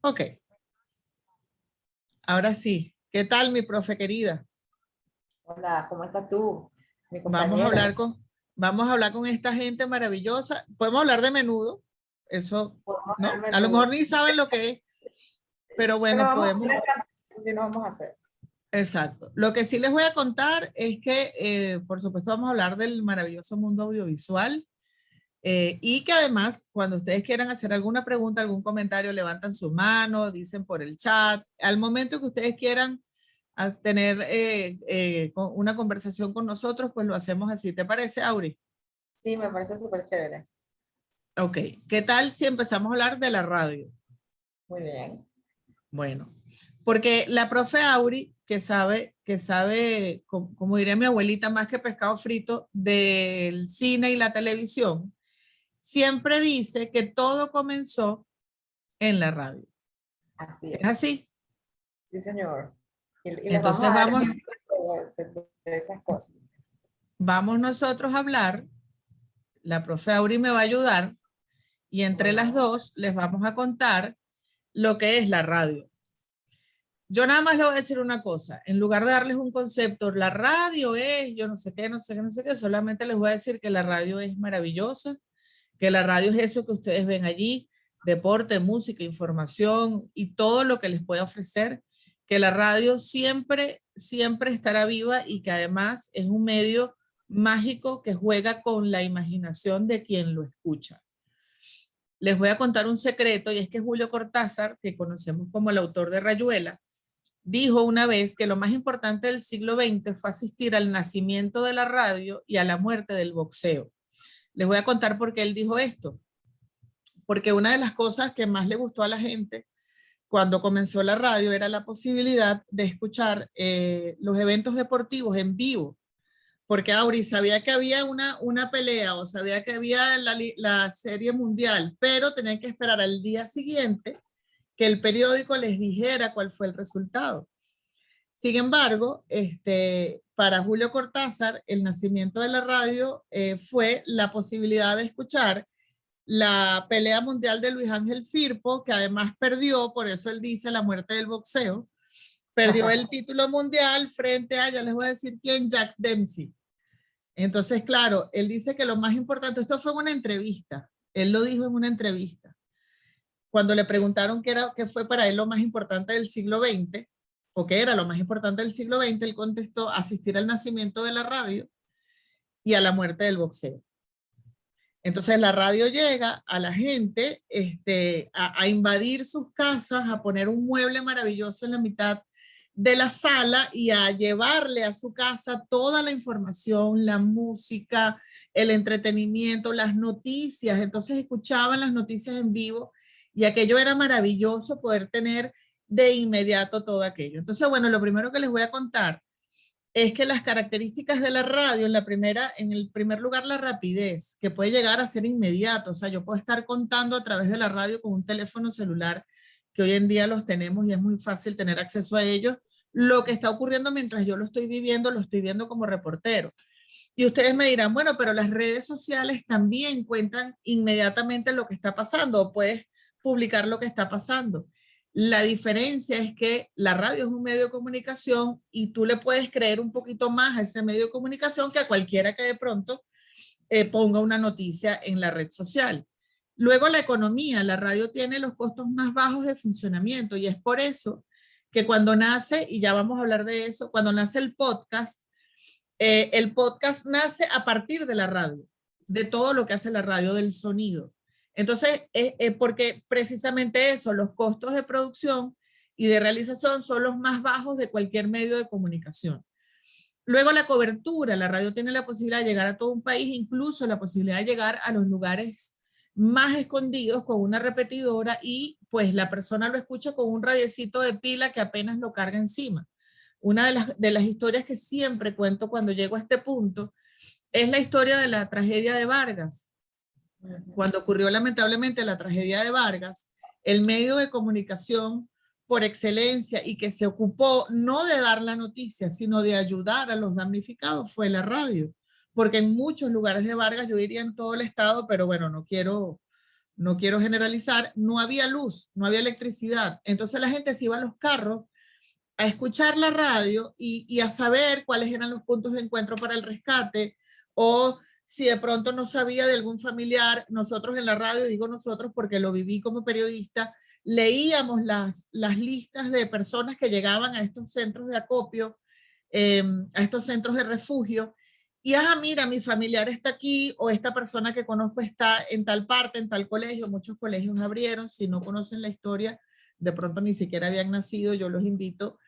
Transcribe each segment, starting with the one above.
Ok, ahora sí. ¿Qué tal, mi profe querida? Hola, ¿cómo estás tú, mi Vamos a compañera? hablar con, vamos a hablar con esta gente maravillosa. Podemos hablar de menudo, eso, Podemos hablar ¿no? de A lo mejor menudo. ni saben lo que es, pero Pero bueno, vamos a podemos. hacer eso, sí, no vamos a hacer. Exacto. Lo que sí les voy a contar es que, por supuesto, vamos a hablar del maravilloso mundo audiovisual y que además, cuando ustedes quieran hacer alguna pregunta, algún comentario, levantan su mano, dicen por el chat. Al momento que ustedes quieran tener una conversación con nosotros, pues lo hacemos así. ¿Te parece, Auri? Sí, me parece súper chévere. Ok. ¿Qué tal si empezamos a hablar de la radio? Muy bien. Bueno, porque la profe Auri, que sabe, como diría mi abuelita, más que pescado frito, del cine y la televisión, siempre dice que todo comenzó en la radio. Así ¿Es es. así? Sí, señor. Y les vamos Entonces a dar vamos, ejemplos de esas cosas. vamos nosotros a hablar, la profe Auri me va a ayudar y entre las Bueno, dos les vamos a contar lo que es la radio. Yo nada más le voy a decir una cosa, en lugar de darles un concepto, la radio es, yo no sé qué, no sé qué, no sé qué, solamente les voy a decir que la radio es maravillosa, que la radio es eso que ustedes ven allí, deporte, música, información y todo lo que les puede ofrecer, que la radio siempre, siempre estará viva y que además es un medio mágico que juega con la imaginación de quien lo escucha. Les voy a contar un secreto y es que Julio Cortázar, que conocemos como el autor de Rayuela, dijo una vez que lo más importante del siglo XX fue asistir al nacimiento de la radio y a la muerte del boxeo. Les voy a contar por qué él dijo esto. Porque una de las cosas que más le gustó a la gente cuando comenzó la radio era la posibilidad de escuchar los eventos deportivos en vivo. Porque Auri sabía que había una pelea o sabía que había la serie mundial, pero tenían que esperar al día siguiente que el periódico les dijera cuál fue el resultado. Sin embargo, para Julio Cortázar, el nacimiento de la radio fue la posibilidad de escuchar la pelea mundial de Luis Ángel Firpo, que además perdió, por eso él dice la muerte del boxeo, perdió el título mundial frente a, ya les voy a decir quién, Jack Dempsey. Entonces, claro, él dice que lo más importante, esto fue una entrevista, él lo dijo en una entrevista, cuando le preguntaron qué fue para él lo más importante del siglo XX, o qué era lo más importante del siglo XX, él contestó asistir al nacimiento de la radio y a la muerte del boxeo. Entonces la radio llega a la gente a invadir sus casas, a poner un mueble maravilloso en la mitad de la sala y a llevarle a su casa toda la información, la música, el entretenimiento, las noticias. Entonces escuchaban las noticias en vivo y aquello era maravilloso poder tener de inmediato todo aquello. Entonces, bueno, lo primero que les voy a contar es que las características de la radio, en el primer lugar, la rapidez, que puede llegar a ser inmediato. O sea, yo puedo estar contando a través de la radio con un teléfono celular, que hoy en día los tenemos y es muy fácil tener acceso a ellos. Lo que está ocurriendo mientras yo lo estoy viviendo, lo estoy viendo como reportero. Y ustedes me dirán, bueno, pero las redes sociales también cuentan inmediatamente lo que está pasando o puedes publicar lo que está pasando. La diferencia es que la radio es un medio de comunicación y tú le puedes creer un poquito más a ese medio de comunicación que a cualquiera que de pronto ponga una noticia en la red social. Luego la economía, la radio tiene los costos más bajos de funcionamiento y es por eso que cuando nace, y ya vamos a hablar de eso, cuando nace el podcast nace a partir de la radio, de todo lo que hace la radio, del sonido. Entonces, porque precisamente eso, los costos de producción y de realización son los más bajos de cualquier medio de comunicación. Luego la cobertura, la radio tiene la posibilidad de llegar a todo un país, incluso la posibilidad de llegar a los lugares más escondidos con una repetidora y pues la persona lo escucha con un radiecito de pila que apenas lo carga encima. Una de las historias que siempre cuento cuando llego a este punto es la historia de la tragedia de Vargas. Cuando ocurrió lamentablemente la tragedia de Vargas, el medio de comunicación por excelencia y que se ocupó no de dar la noticia, sino de ayudar a los damnificados fue la radio. Porque en muchos lugares de Vargas, yo diría en todo el estado, pero bueno, no quiero no quiero generalizar, no había luz, no había electricidad. Entonces la gente se iba a los carros a escuchar la radio y a saber cuáles eran los puntos de encuentro para el rescate, o si de pronto no sabía de algún familiar, nosotros en la radio, digo nosotros porque lo viví como periodista, leíamos las listas de personas que llegaban a estos centros de acopio, a estos centros de refugio, y mira, mi familiar está aquí, o esta persona que conozco está en tal parte, en tal colegio. Muchos colegios abrieron. Si no conocen la historia, de pronto ni siquiera habían nacido, yo los invito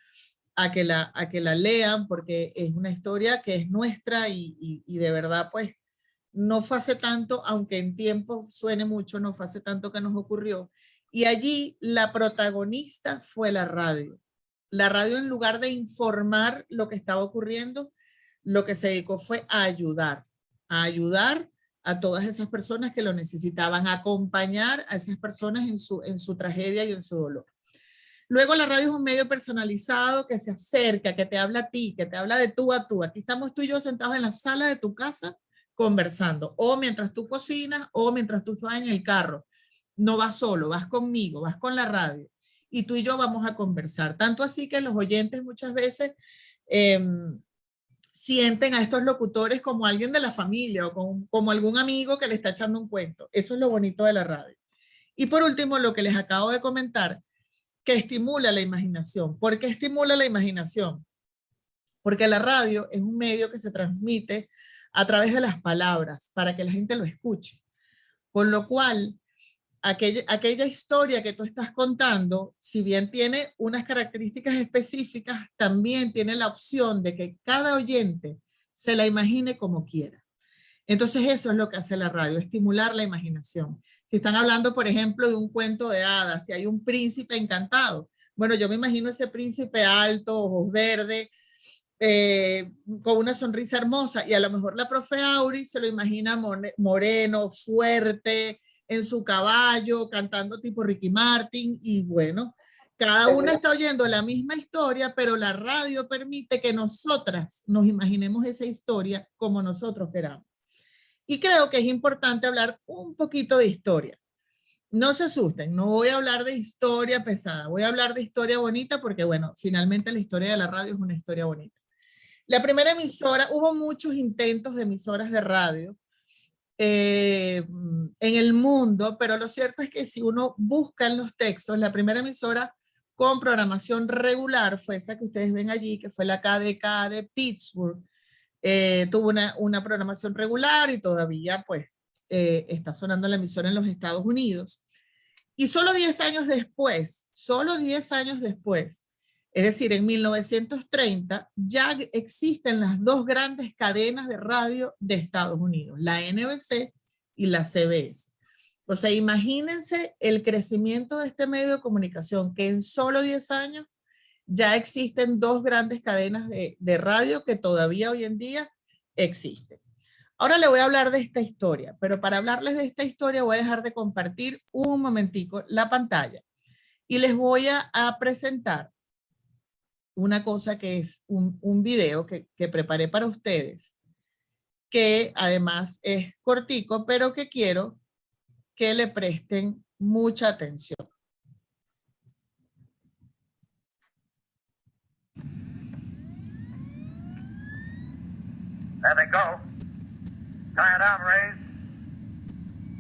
a que la lean, porque es una historia que es nuestra y de verdad, pues, no fue hace tanto, aunque en tiempo suene mucho, no fue hace tanto que nos ocurrió. Y allí la protagonista fue la radio. La radio, en lugar de informar lo que estaba ocurriendo, lo que se dedicó fue a ayudar a todas esas personas que lo necesitaban, a acompañar a esas personas en su tragedia y en su dolor. Luego la radio es un medio personalizado que se acerca, que te habla a ti, que te habla de tú a tú. Aquí estamos tú y yo sentados en la sala de tu casa conversando, o mientras tú cocinas, o mientras tú vas en el carro. No vas solo, vas conmigo, vas con la radio, y tú y yo vamos a conversar. Tanto así que los oyentes muchas veces sienten a estos locutores como alguien de la familia, o como algún amigo que le está echando un cuento. Eso es lo bonito de la radio. Y por último, lo que les acabo de comentar, que estimula la imaginación. ¿Por qué estimula la imaginación? Porque la radio es un medio que se transmite a través de las palabras para que la gente lo escuche. Con lo cual, aquella historia que tú estás contando, si bien tiene unas características específicas, también tiene la opción de que cada oyente se la imagine como quiera. Entonces eso es lo que hace la radio, estimular la imaginación. Si están hablando, por ejemplo, de un cuento de hadas, si hay un príncipe encantado, bueno, yo me imagino ese príncipe alto, ojos verdes, con una sonrisa hermosa, y a lo mejor la profe Auri se lo imagina moreno, fuerte, en su caballo, cantando tipo Ricky Martin, y bueno, cada una está oyendo la misma historia, pero la radio permite que nosotras nos imaginemos esa historia como nosotros queramos. Y creo que es importante hablar un poquito de historia. No se asusten, no voy a hablar de historia pesada, voy a hablar de historia bonita, porque bueno, finalmente la historia de la radio es una historia bonita. La primera emisora, hubo muchos intentos de emisoras de radio en el mundo, pero lo cierto es que si uno busca en los textos, la primera emisora con programación regular fue esa que ustedes ven allí, que fue la KDK de Pittsburgh. Tuvo una programación regular y todavía pues está sonando la emisora en los Estados Unidos. Y solo 10 años después, es decir, en 1930, ya existen las dos grandes cadenas de radio de Estados Unidos, la NBC y la CBS. O sea, imagínense el crecimiento de este medio de comunicación, que en solo 10 años ya existen dos grandes cadenas de radio que todavía hoy en día existen. Ahora le voy a hablar de esta historia, pero para hablarles de esta historia voy a dejar de compartir un momentico la pantalla y les voy a presentar una cosa que es un video que preparé para ustedes, que además es cortico, pero que quiero que le presten mucha atención. There they go. Giant arm raised.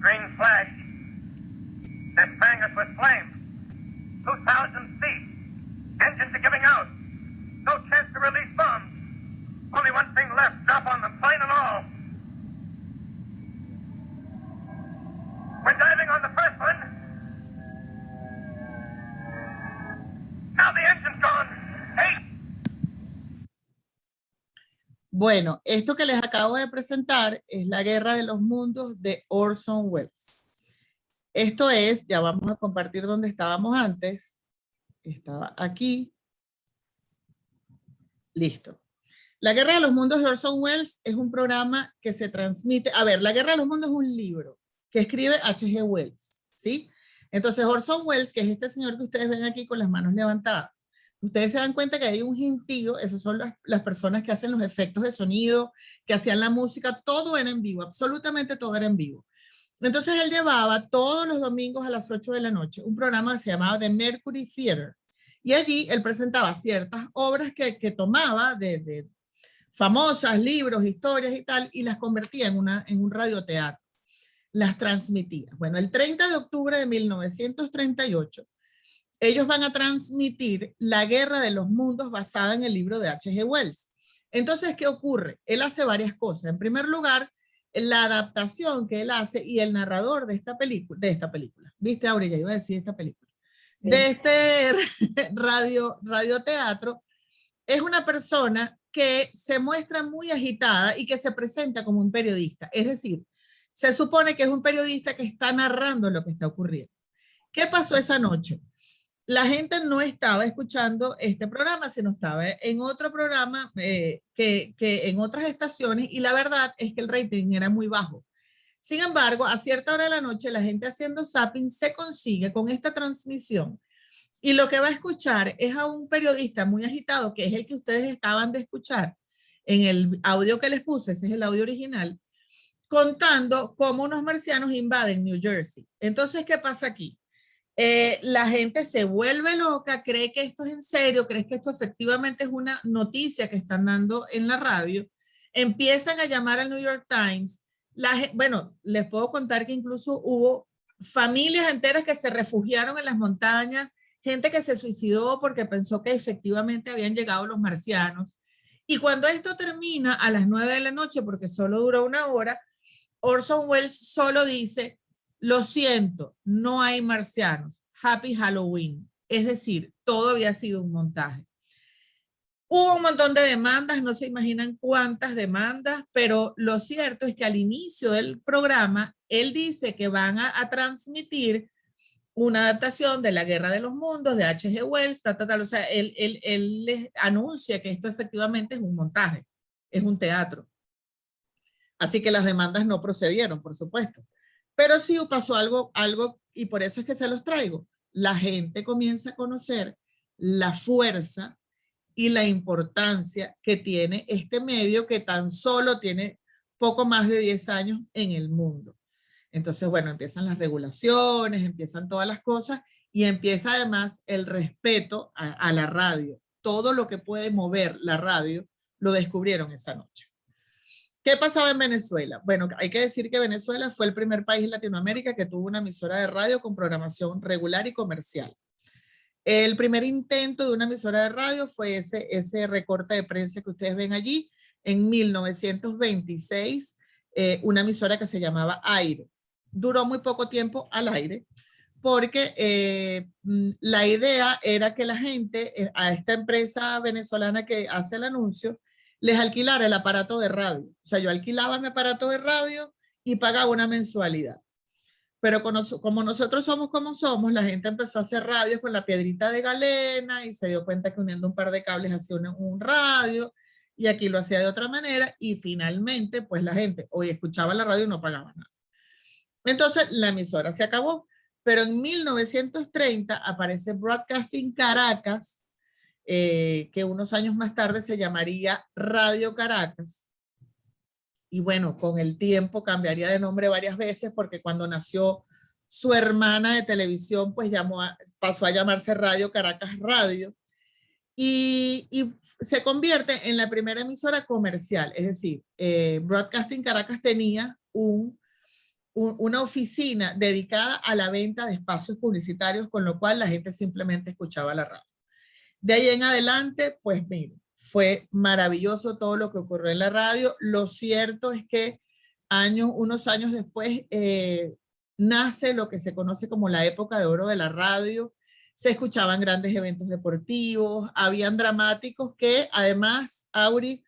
Green flash. They sprang us with flames. 2,000 feet. Engines are giving out. No chance to release bombs. Only one thing left. Drop on them, plane and all. We're diving on the first one. Now the engine's gone. Hey! Bueno, esto que les acabo de presentar es La Guerra de los Mundos de Orson Welles. Esto es, ya vamos a compartir donde estábamos antes. Estaba aquí. Listo. La Guerra de los Mundos de Orson Welles es un programa que se transmite. A ver, La Guerra de los Mundos es un libro que escribe H.G. Wells, ¿sí? Entonces Orson Welles, que es este señor que ustedes ven aquí con las manos levantadas, ustedes se dan cuenta que hay un gentío, esos son las personas que hacen los efectos de sonido, que hacían la música, todo era en vivo, absolutamente todo era en vivo. Entonces él llevaba todos los domingos a las 8 de la noche un programa que se llamaba The Mercury Theater. Y allí él presentaba ciertas obras que tomaba de famosas, libros, historias y tal, y las convertía en un radioteatro. Las transmitía. Bueno, el 30 de octubre de 1938, ellos van a transmitir La Guerra de los Mundos basada en el libro de H.G. Wells. Entonces, ¿qué ocurre? Él hace varias cosas. En primer lugar, la adaptación que él hace y el narrador de esta película, ¿viste, Aurelia? Iba a decir esta película. Sí. De este radioteatro, es una persona que se muestra muy agitada y que se presenta como un periodista. Es decir, se supone que es un periodista que está narrando lo que está ocurriendo. ¿Qué pasó esa noche? La gente no estaba escuchando este programa, sino estaba en otro programa que en otras estaciones, y la verdad es que el rating era muy bajo. Sin embargo, a cierta hora de la noche, la gente haciendo zapping se consigue con esta transmisión, y lo que va a escuchar es a un periodista muy agitado, que es el que ustedes acaban de escuchar en el audio que les puse, ese es el audio original, contando cómo unos marcianos invaden New Jersey. Entonces, ¿qué pasa aquí? La gente se vuelve loca, cree que esto es en serio, cree que esto efectivamente es una noticia que están dando en la radio, empiezan a llamar al New York Times. Bueno, les puedo contar que incluso hubo familias enteras que se refugiaron en las montañas, gente que se suicidó porque pensó que efectivamente habían llegado los marcianos. Y cuando esto termina a las 9 de la noche, porque solo duró una hora, Orson Welles solo dice: lo siento, no hay marcianos. Happy Halloween. Es decir, todo había sido un montaje. Hubo un montón de demandas, no se imaginan cuántas demandas, pero lo cierto es que al inicio del programa, él dice que van a transmitir una adaptación de La Guerra de los Mundos, de H.G. Wells, o sea, él les anuncia que esto efectivamente es un montaje, es un teatro. Así que las demandas no procedieron, por supuesto. Pero sí pasó algo, y por eso es que se los traigo. La gente comienza a conocer la fuerza y la importancia que tiene este medio, que tan solo tiene poco más de 10 años en el mundo. Entonces, bueno, empiezan las regulaciones, empiezan todas las cosas, y empieza además el respeto a la radio. Todo lo que puede mover la radio lo descubrieron esa noche. ¿Qué pasaba en Venezuela? Bueno, hay que decir que Venezuela fue el primer país en Latinoamérica que tuvo una emisora de radio con programación regular y comercial. El primer intento de una emisora de radio fue ese recorte de prensa que ustedes ven allí en 1926, una emisora que se llamaba Aire. Duró muy poco tiempo al aire porque la idea era que la gente, a esta empresa venezolana que hace el anuncio, les alquilara el aparato de radio. O sea, yo alquilaba mi aparato de radio y pagaba una mensualidad. Pero como nosotros somos como somos, la gente empezó a hacer radios con la piedrita de galena y se dio cuenta que uniendo un par de cables hacía un radio, y aquí lo hacía de otra manera, y finalmente pues la gente hoy escuchaba la radio y no pagaba nada. Entonces la emisora se acabó, pero en 1930 aparece Broadcasting Caracas, que unos años más tarde se llamaría Radio Caracas. Y bueno, con el tiempo cambiaría de nombre varias veces, porque cuando nació su hermana de televisión, pues pasó a llamarse Radio Caracas Radio. Y se convierte en la primera emisora comercial. Es decir, Broadcasting Caracas tenía una oficina dedicada a la venta de espacios publicitarios, con lo cual la gente simplemente escuchaba la radio. De ahí en adelante, pues miren, fue maravilloso todo lo que ocurrió en la radio. Lo cierto es que unos años después nace lo que se conoce como la época de oro de la radio. Se escuchaban grandes eventos deportivos, habían dramáticos que además, Auri,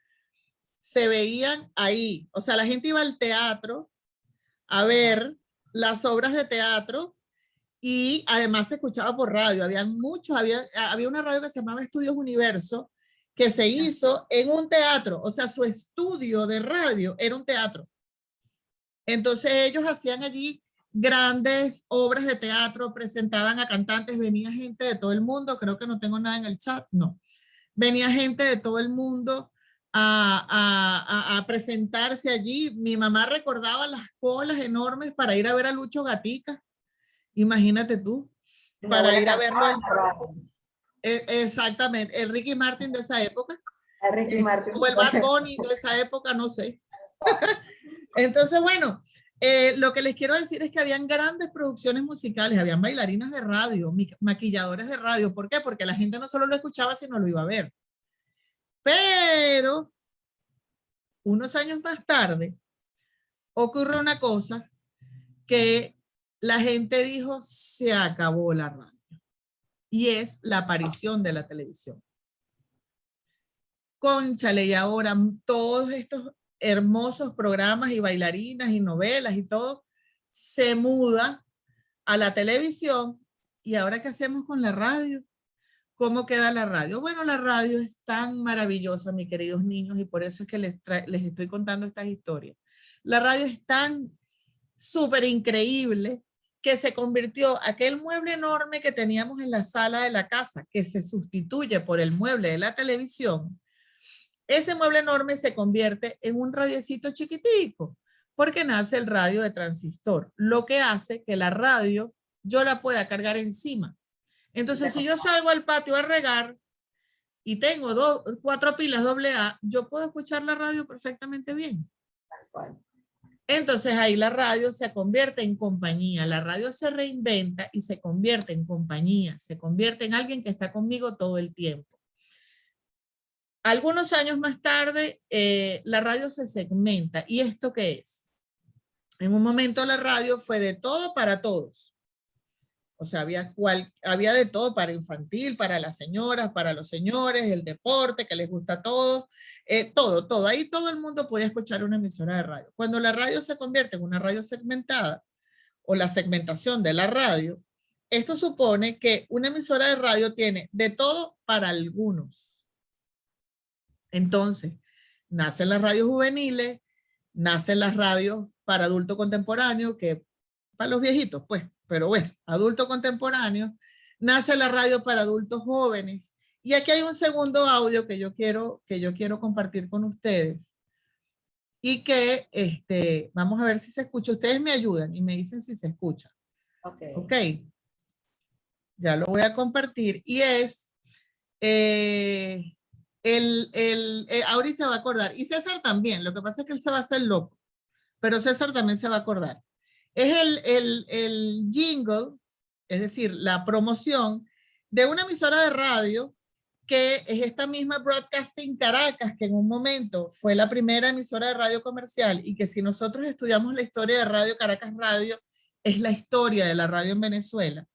se veían ahí. O sea, la gente iba al teatro a ver las obras de teatro, y además se escuchaba por radio. Había una radio que se llamaba Estudios Universo, que se hizo en un teatro. O sea, su estudio de radio era un teatro. Entonces ellos hacían allí grandes obras de teatro, presentaban a cantantes, venía gente de todo el mundo. Creo que no tengo nada en el chat, no. Venía gente de todo el mundo a presentarse allí. Mi mamá recordaba las colas enormes para ir a ver a Lucho Gatica. Imagínate tú, para ir a verlo. Exactamente, el Ricky Martin de esa época. El Ricky Martin. O el Bad Bunny de esa época, no sé. Entonces, bueno, lo que les quiero decir es que habían grandes producciones musicales, habían bailarinas de radio, maquilladores de radio. ¿Por qué? Porque la gente no solo lo escuchaba, sino lo iba a ver. Pero unos años más tarde ocurre una cosa que la gente dijo, se acabó la radio. Y es la aparición de la televisión. Cónchale, y ahora todos estos hermosos programas y bailarinas y novelas y todo se muda a la televisión. ¿Y ahora qué hacemos con la radio? ¿Cómo queda la radio? Bueno, la radio es tan maravillosa, mis queridos niños, y por eso es que les estoy contando estas historias. La radio es tan súper increíble que se convirtió aquel mueble enorme que teníamos en la sala de la casa, que se sustituye por el mueble de la televisión. Ese mueble enorme se convierte en un radiecito chiquitico, porque nace el radio de transistor, lo que hace que la radio yo la pueda cargar encima. Entonces, si yo salgo al patio a regar y tengo 4 pilas AA, yo puedo escuchar la radio perfectamente bien. Entonces, ahí la radio se convierte en compañía. La radio se reinventa y se convierte en compañía. Se convierte en alguien que está conmigo todo el tiempo. Algunos años más tarde, la radio se segmenta. ¿Y esto qué es? En un momento la radio fue de todo para todos. O sea, había de todo para infantil, para las señoras, para los señores, el deporte, que les gusta todo, todo. Ahí todo el mundo podía escuchar una emisora de radio. Cuando la radio se convierte en una radio segmentada, o la segmentación de la radio, esto supone que una emisora de radio tiene de todo para algunos. Entonces, nacen las radios juveniles, nacen las radios para adulto contemporáneo, que para los viejitos, pues. Pero bueno, adulto contemporáneo, nace la radio para adultos jóvenes. Y aquí hay un segundo audio que yo quiero compartir con ustedes. Y que vamos a ver si se escucha. Ustedes me ayudan y me dicen si se escucha. Ok. Ya lo voy a compartir. Y es, Auri se va a acordar. Y César también. Lo que pasa es que él se va a hacer loco. Pero César también se va a acordar. Es el jingle, es decir, la promoción de una emisora de radio que es esta misma Broadcasting Caracas, que en un momento fue la primera emisora de radio comercial y que si nosotros estudiamos la historia de Radio Caracas Radio, es la historia de la radio en Venezuela.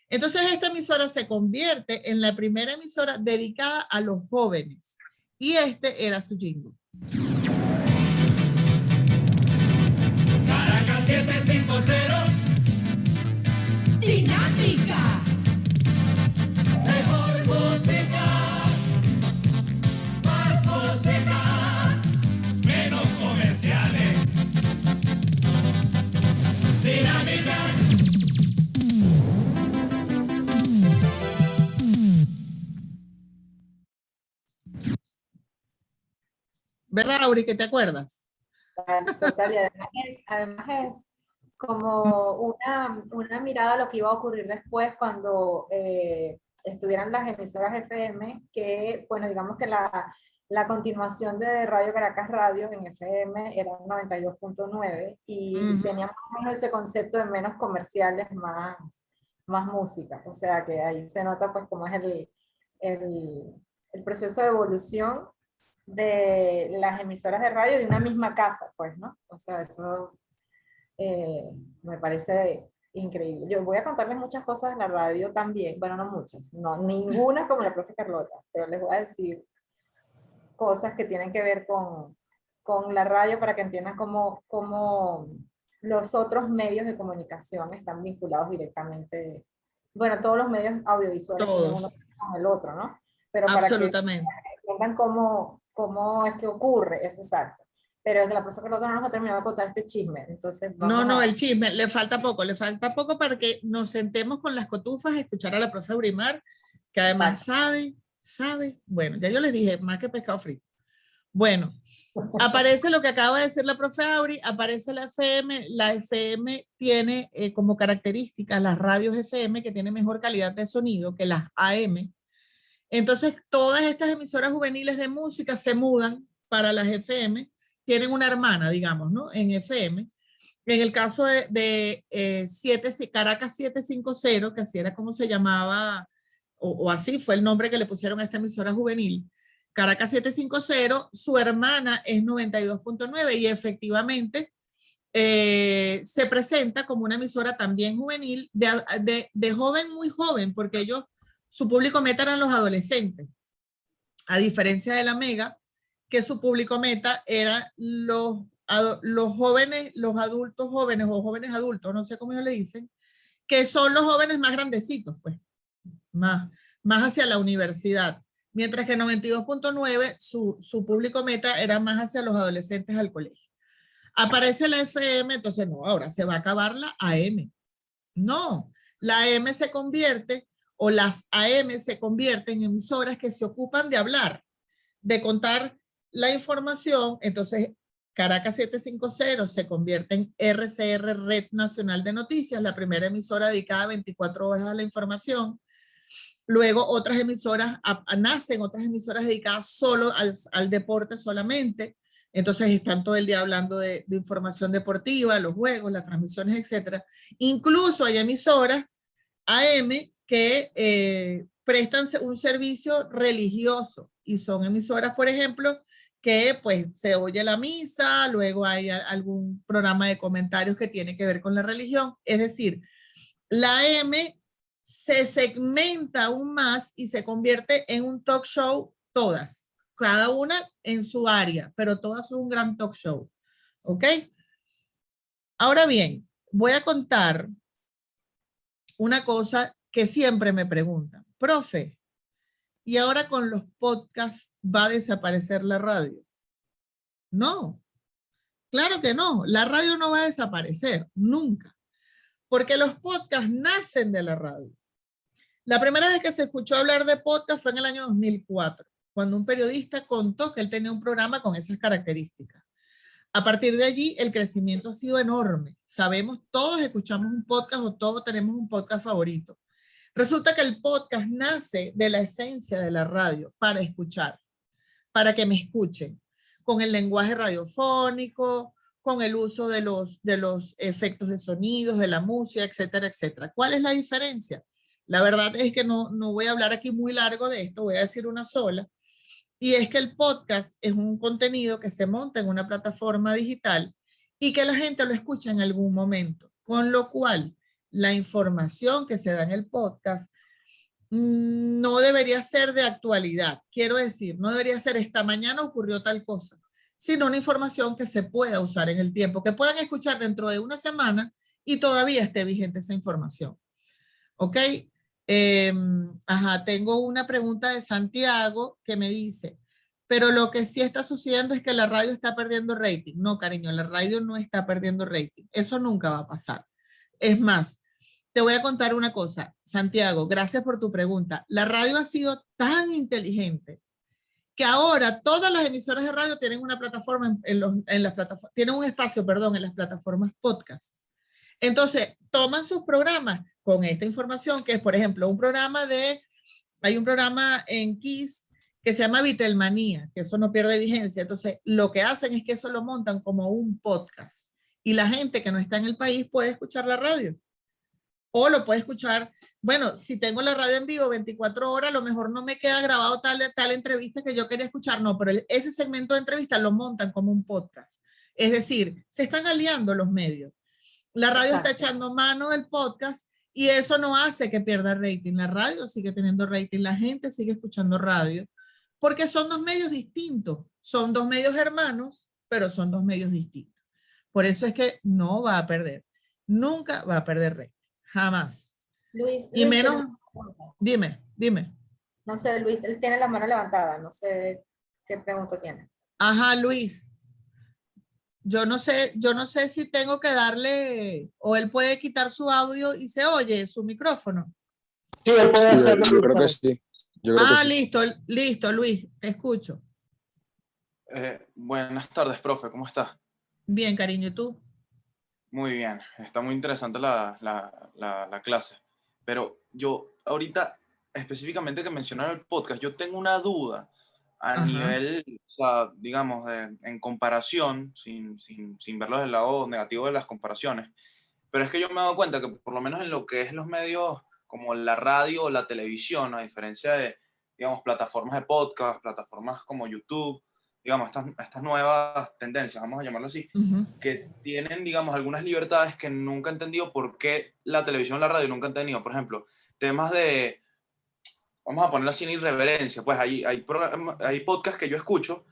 Entonces esta emisora se convierte en la primera emisora dedicada a los jóvenes y este era su jingle. 750 dinámica, mejor música, más música, menos comerciales, dinámica. ¿Verdad, Auri, que te acuerdas? Total, y además es como una mirada a lo que iba a ocurrir después cuando estuvieran las emisoras FM, que, bueno, digamos que la continuación de Radio Caracas Radio en FM era 92.9 y teníamos ese concepto de menos comerciales, más música. O sea que ahí se nota pues cómo es el proceso de evolución de las emisoras de radio de una misma casa, pues, ¿no? O sea, eso me parece increíble. Yo voy a contarles muchas cosas en la radio también, bueno, no muchas, no, ninguna como la profe Carlota, pero les voy a decir cosas que tienen que ver con la radio para que entiendan cómo los otros medios de comunicación están vinculados directamente, bueno, todos los medios audiovisuales tienen uno con el otro, ¿no? Pero para que entiendan cómo es que ocurre, es exacto. Pero es que la profesora Carlota no nos ha terminado de contar este chisme, entonces el chisme, le falta poco para que nos sentemos con las cotufas a escuchar a la profe Brimar, que además sabe, bueno, ya yo les dije, más que pescado frito. Bueno, aparece lo que acaba de decir la profe Auri, aparece la FM. La FM tiene como características las radios FM que tienen mejor calidad de sonido que las AM. Entonces, todas estas emisoras juveniles de música se mudan para las FM, tienen una hermana, digamos, ¿no? En FM. En el caso de Caracas 750, que así era como se llamaba, o así fue el nombre que le pusieron a esta emisora juvenil, Caracas 750, su hermana es 92.9 y efectivamente se presenta como una emisora también juvenil, de joven, muy joven, porque ellos, su público meta eran los adolescentes, a diferencia de la Mega, que su público meta eran los jóvenes, los adultos jóvenes o jóvenes adultos, no sé cómo ellos le dicen, que son los jóvenes más grandecitos, pues, más hacia la universidad. Mientras que 92.9, su público meta era más hacia los adolescentes al colegio. Aparece la FM, entonces no, ahora se va a acabar la AM. No, la AM se convierte, o las AM se convierten en emisoras que se ocupan de hablar, de contar la información. Entonces, Caracas 750 se convierte en RCR, Red Nacional de Noticias, la primera emisora dedicada 24 horas a la información. Luego otras emisoras, nacen otras emisoras dedicadas solo al deporte solamente. Entonces están todo el día hablando de información deportiva, los juegos, las transmisiones, etc. Incluso hay emisoras AM que prestan un servicio religioso y son emisoras, por ejemplo, que pues se oye la misa, luego hay algún programa de comentarios que tiene que ver con la religión. Es decir, la AM se segmenta aún más y se convierte en un talk show todas, cada una en su área, pero todas son un gran talk show, ¿ok? Ahora bien, voy a contar una cosa que siempre me preguntan, profe, ¿y ahora con los podcasts va a desaparecer la radio? No, claro que no, la radio no va a desaparecer, nunca, porque los podcasts nacen de la radio. La primera vez que se escuchó hablar de podcast fue en el año 2004, cuando un periodista contó que él tenía un programa con esas características. A partir de allí, el crecimiento ha sido enorme. Sabemos, todos escuchamos un podcast o todos tenemos un podcast favorito. Resulta que el podcast nace de la esencia de la radio, para escuchar, para que me escuchen, con el lenguaje radiofónico, con el uso de los efectos de sonidos, de la música, etcétera, etcétera. ¿Cuál es la diferencia? La verdad es que no voy a hablar aquí muy largo de esto, voy a decir una sola, y es que el podcast es un contenido que se monta en una plataforma digital y que la gente lo escucha en algún momento, con lo cual la información que se da en el podcast no debería ser de actualidad. Quiero decir, no debería ser esta mañana ocurrió tal cosa, sino una información que se pueda usar en el tiempo, que puedan escuchar dentro de una semana y todavía esté vigente esa información. ¿Ok? Tengo una pregunta de Santiago que me dice, pero lo que sí está sucediendo es que la radio está perdiendo rating. No, cariño, la radio no está perdiendo rating. Eso nunca va a pasar. Es más, te voy a contar una cosa, Santiago, gracias por tu pregunta. La radio ha sido tan inteligente que ahora todas las emisoras de radio tienen una plataforma en las plataformas, tienen un espacio, perdón, en las plataformas podcast. Entonces, toman sus programas con esta información, que es, por ejemplo, hay un programa en Kiss que se llama Beatlemanía, que eso no pierde vigencia. Entonces, lo que hacen es que eso lo montan como un podcast. Y la gente que no está en el país puede escuchar la radio. O lo puede escuchar, bueno, si tengo la radio en vivo 24 horas, a lo mejor no me queda grabado tal entrevista que yo quería escuchar, no, pero ese segmento de entrevista lo montan como un podcast. Es decir, se están aliando los medios. La radio está echando mano del podcast y eso no hace que pierda rating. La radio sigue teniendo rating, la gente sigue escuchando radio, porque son dos medios distintos. Son dos medios hermanos, pero son dos medios distintos. Por eso es que no va a perder. Nunca va a perder rating. Jamás. Luis, y menos, dime. No sé, Luis, él tiene la mano levantada, no sé qué pregunta tiene. Ajá, Luis. Yo no sé si tengo que darle, o él puede quitar su audio y se oye su micrófono. Sí, él puede hacerlo. Yo creo que sí. Listo, Luis, te escucho. Buenas tardes, profe, ¿cómo está? Bien, cariño, ¿y tú? Muy bien, está muy interesante la clase. Pero yo, ahorita, específicamente que mencionaron el podcast, yo tengo una duda a Ajá. nivel, o sea, digamos, en comparación, sin verlo del lado negativo de las comparaciones. Pero es que yo me he dado cuenta que por lo menos en lo que es los medios como la radio o la televisión, a diferencia de, digamos, plataformas de podcast, plataformas como YouTube, digamos, estas nuevas tendencias, vamos a llamarlo así, Ujú. que tienen, digamos, algunas libertades que nunca he entendido por qué la televisión o la radio nunca han tenido. Por ejemplo, temas de, vamos a ponerlo así en irreverencia, pues hay podcasts que yo escucho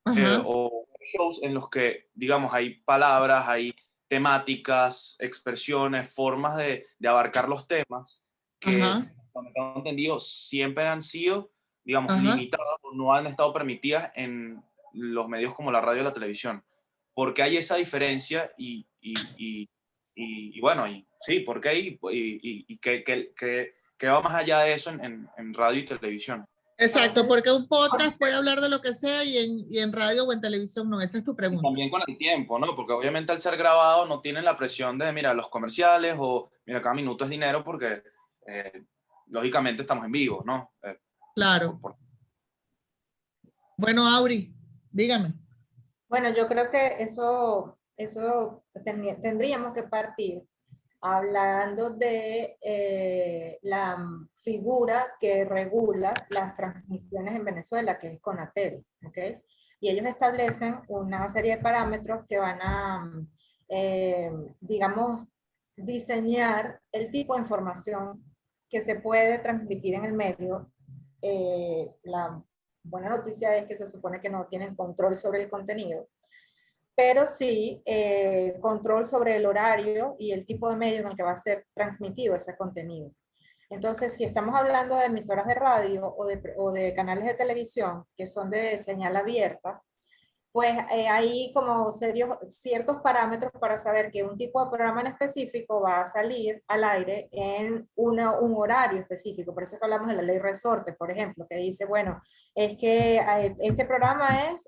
Ajá. o shows en los que, digamos, hay palabras, hay temáticas, expresiones, formas de abarcar los temas que, Ajá. cuando tengo entendido, siempre han sido, digamos, Ajá. limitadas o no han estado permitidas en los medios como la radio y la televisión. Porque hay esa diferencia y bueno, y sí, ¿por qué? Y que va más allá de eso en radio y televisión. Exacto, porque un podcast puede hablar de lo que sea y en radio o en televisión no. Esa es tu Y pregunta. también con el tiempo, ¿no? Porque obviamente al ser grabado no tienen la presión de, mira, los comerciales o, mira, cada minuto es dinero porque, lógicamente, estamos en vivo, ¿no? Claro. Bueno, Auri, dígame. Bueno, yo creo que tendríamos que partir hablando de la figura que regula las transmisiones en Venezuela, que es Conatel, ¿ok? Y ellos establecen una serie de parámetros que van a, digamos, diseñar el tipo de información que se puede transmitir en el medio. La buena noticia es que se supone que no tienen control sobre el contenido, pero sí control sobre el horario y el tipo de medio en el que va a ser transmitido ese contenido. Entonces, si estamos hablando de emisoras de radio o de canales de televisión que son de señal abierta, pues hay como ciertos parámetros para saber que un tipo de programa en específico va a salir al aire en un horario específico. Por eso que hablamos de la ley resorte, por ejemplo, que dice, bueno, es que este programa es